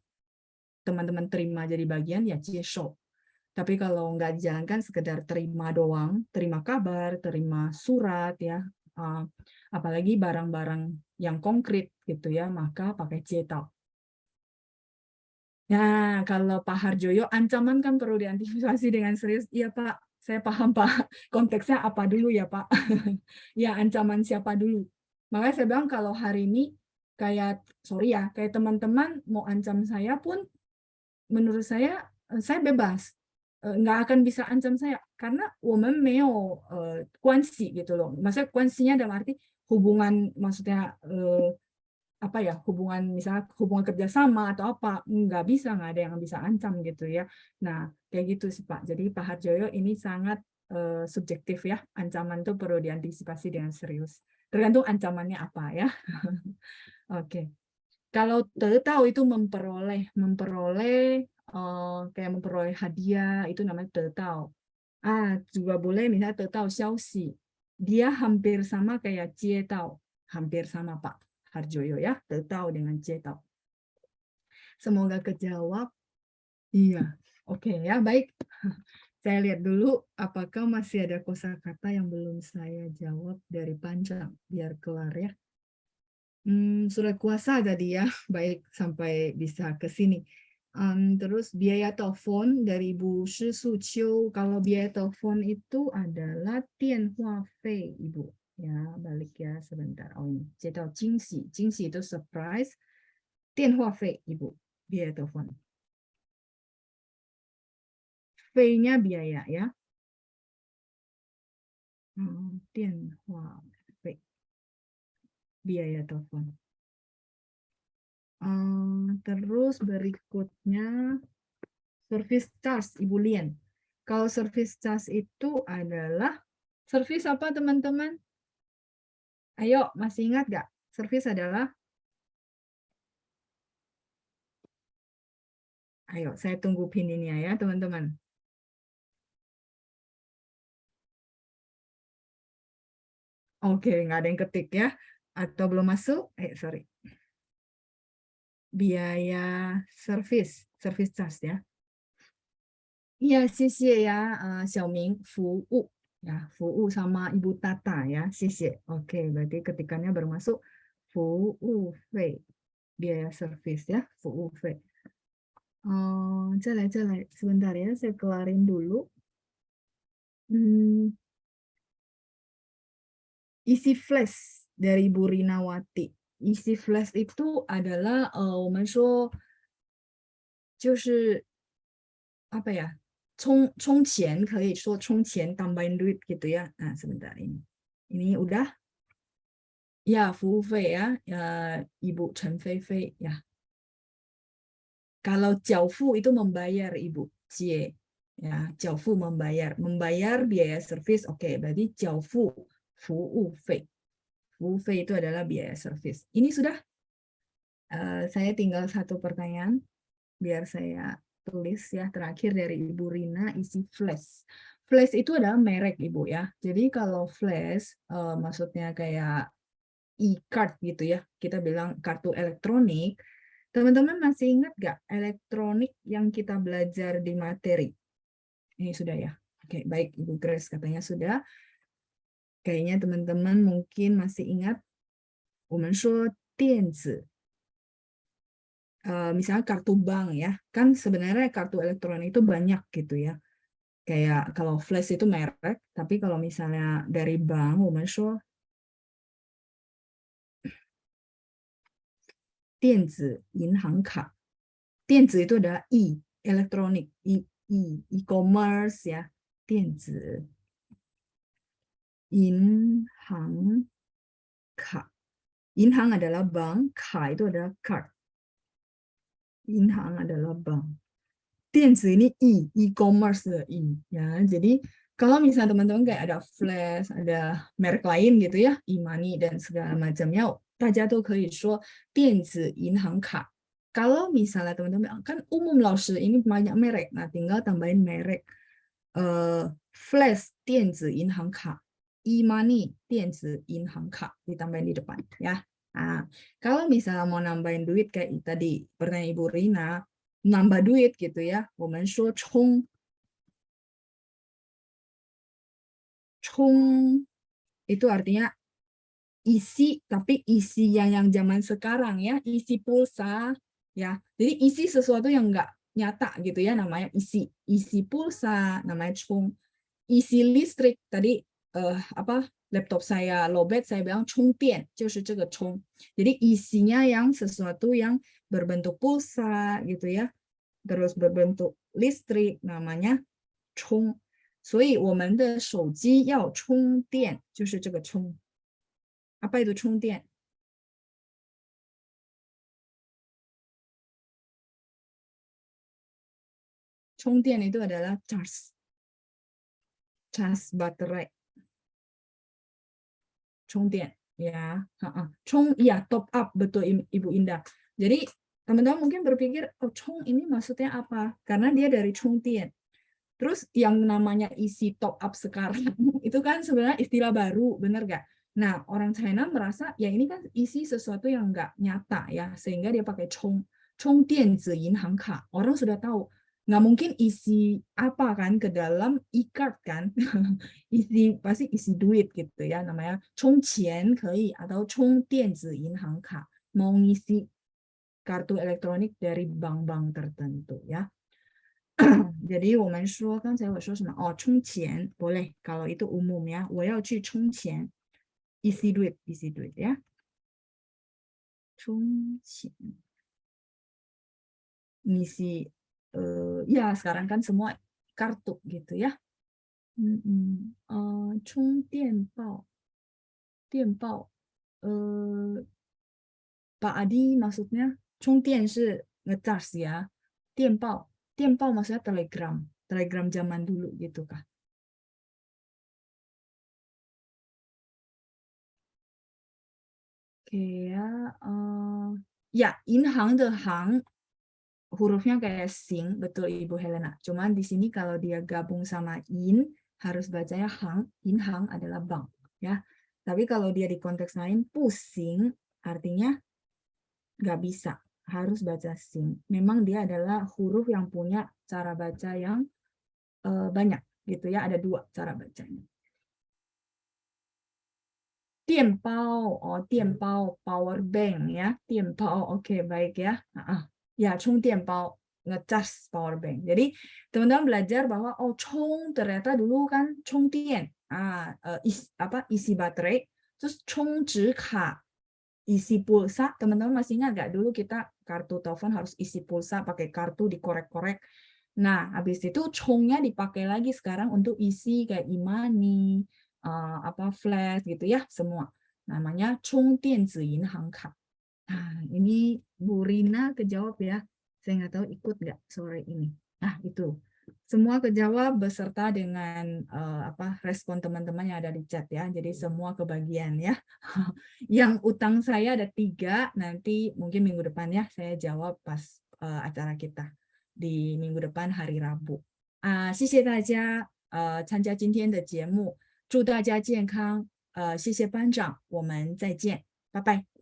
teman-teman terima jadi bagian, ya show. Tapi kalau nggak dijalankan, sekedar terima doang, terima kabar, terima surat ya, apalagi barang-barang yang konkret gitu ya, maka pakai tau. Nah, kalau Pak Harjoyo, ancaman kan perlu diantisipasi dengan serius. Iya, Pak. Saya paham, Pak. Konteksnya apa dulu ya, Pak? Ya, ancaman siapa dulu. Makanya saya bilang kalau hari ini, sorry ya, kayak teman-teman mau ancam saya pun, menurut saya bebas. Nggak akan bisa ancam saya. Karena woman meo kuansi gitu loh. Maksudnya kuansinya dalam arti hubungan, maksudnya apa ya, hubungan misalnya hubungan kerjasama atau apa, nggak bisa, nggak ada yang bisa ancam gitu ya. Nah kayak gitu sih Pak. Jadi Pak Harjoyo ini sangat subjektif ya. Ancaman itu perlu diantisipasi dengan serius. Tergantung ancamannya apa ya. Oke. Kalau tahu itu memperoleh kayak memperoleh hadiah itu namanya tahu. Juga boleh misalnya tahu xiaoxi. Dia hampir sama kayak cie tahu. Hampir sama Pak Harjoyo ya. Tahu dengan cie tahu. Semoga kejawab. Iya. Oke ya, baik. Saya lihat dulu apakah masih ada kosakata yang belum saya jawab dari panjang biar kelar ya. Surat kuasa tadi ya, baik sampai bisa ke sini. Terus biaya telepon dari Ibu Shi Suqiu. Kalau biaya telepon itu adalah tianhua fei, Ibu. Ya, balik ya sebentar. Oh ini, jadi jingxi. Jingxi itu surprise. Tianhua fei, Ibu. Biaya telepon. Fei-nya biaya ya. Tianhua fei. Biaya telepon. Terus berikutnya service charge, Ibu Lian. Kalau service charge itu adalah service apa teman-teman? Ayo, masih ingat nggak? Service adalah, ayo saya tunggu pininnya ya teman-teman. Oke, nggak ada yang ketik ya. Atau belum masuk? Sorry. Biaya service charge ya. Iya, xie ya, Xiaoming, fuwu. Ya, fuwu sama Ibu Tata ya, xie. Oke, berarti ketikannya baru masuk fuwu fei. Biaya service ya, fuwu fei. Sebentar ya, saya kelarin dulu. Isi flash dari Bu Rinawati. Isi flash itu adalah 我们说就是apa ya? 充钱 可以说充钱 tambahin duit gitu ya. Nah, sebentar ini. Ini udah ya, 服务费 ya, Ibu Chen Fei Fei ya. Kalau 缴付 itu membayar Ibu, Cie. Ya, 缴付 membayar biaya servis. Oke, berarti 缴付 服务费. 服务费 itu adalah biaya servis. Ini sudah saya tinggal satu pertanyaan biar saya tulis ya, terakhir dari Ibu Rina, isi flash. Flash itu adalah merek Ibu ya. Jadi kalau flash maksudnya kayak e-card gitu ya. Kita bilang kartu elektronik. Teman-teman masih ingat nggak elektronik yang kita belajar di materi? Ini sudah ya. Oke, baik Ibu Grace katanya sudah. Kayaknya teman-teman mungkin masih ingat 我们说电子 misalnya kartu bank ya, kan sebenarnya kartu elektronik itu banyak gitu ya. Kayak kalau flash itu merek, tapi kalau misalnya dari bank, 我们说电子银行卡，电子 itu adalah elektronik, e-commerce ya, 电子银行卡. 银行 adalah bank, 卡 itu adalah card. 银行 adalah bank. 电子 ini e-commerce ya. Jadi kalau misalnya teman-teman kayak ada flash, ada merek lain gitu ya, e-money dan segala macamnya, 大家都可以说电子银行卡. Kalau misalnya teman-teman kan umum laushe ini banyak merek, nah tinggal tambahin merek. Flash 电子银行卡, e-money 电子银行卡 ditambahin di depan ya. Nah, kalau misalnya mau nambahin duit kayak tadi pertanyaan Ibu Rina, nambah duit gitu ya, 我们说充 itu artinya isi, tapi isi yang zaman sekarang ya, isi pulsa ya. Jadi isi sesuatu yang enggak nyata gitu ya, namanya isi pulsa namanya chung. Isi listrik tadi laptop saya lowbat, saya bilang 充电 就是这个充. Jadi isinya yang sesuatu yang berbentuk pulsa gitu ya, terus berbentuk listrik namanya 充. 所以我们的手机要充电，就是这个充。Apa itu 充电?充电itu adalah charge baterai. 充电 ya. Ya, top up, betul Ibu Indah. Jadi teman-teman mungkin berpikir, oh chong ini maksudnya apa? Karena dia dari chongtian. Terus yang namanya isi top up sekarang itu kan sebenarnya istilah baru, bener gak? Nah, orang China merasa ya ini kan isi sesuatu yang nggak nyata ya, sehingga dia pakai chong dianzi yinhang ka. Orang sudah tahu nggak mungkin isi apa kan ke dalam e-card kan, pasti isi duit gitu ya, namanya chong qian kei atau chong dianzi yinhang ka, mau ngisi kartu elektronik dari bank-bank tertentu ya. Jadi 我们说刚才我说什么哦，充钱 boleh kalau itu umum ya. 我要去充钱 isi duit ya. 充钱 ngisi ya sekarang kan semua kartu gitu ya. 充电宝 Pak Adi maksudnya 充电 是 ngecas ya. 电报maksudnya telegram zaman dulu gitu kah? Oke ya, inhang de hang hurufnya kayak sing, betul Ibu Helena. Cuman di sini kalau dia gabung sama in harus bacanya hang, inhang adalah bank ya. Tapi kalau dia di konteks lain pusing artinya nggak bisa, harus baca sing. Memang dia adalah huruf yang punya cara baca yang banyak gitu ya, ada 2 cara bacanya. 电包 power bank ya, 电包 oke baik ya. Ya, 充电包 ngecas power bank. Jadi teman-teman belajar bahwa chong ternyata dulu kan 充电 isi baterai, terus 充值卡 isi pulsa. Teman-teman masih ingat nggak dulu kita kartu telepon harus isi pulsa pakai kartu dikorek-korek. Nah, habis itu chongnya dipakai lagi sekarang untuk isi kayak e-money, flash gitu ya, semua. Namanya chong dianzi yinhang ka. Nah, ini Bu Rina kejawab ya. Saya nggak tahu ikut nggak sore ini. Nah, itu. Semua kejawab beserta dengan respon teman-teman yang ada di chat ya. Jadi semua kebagian ya. Yang utang saya ada 3, nanti mungkin minggu depan ya saya jawab pas acara kita di minggu depan hari Rabu. 谢谢大家参加今天的节目，祝大家健康。谢谢班长，我们再见，拜拜。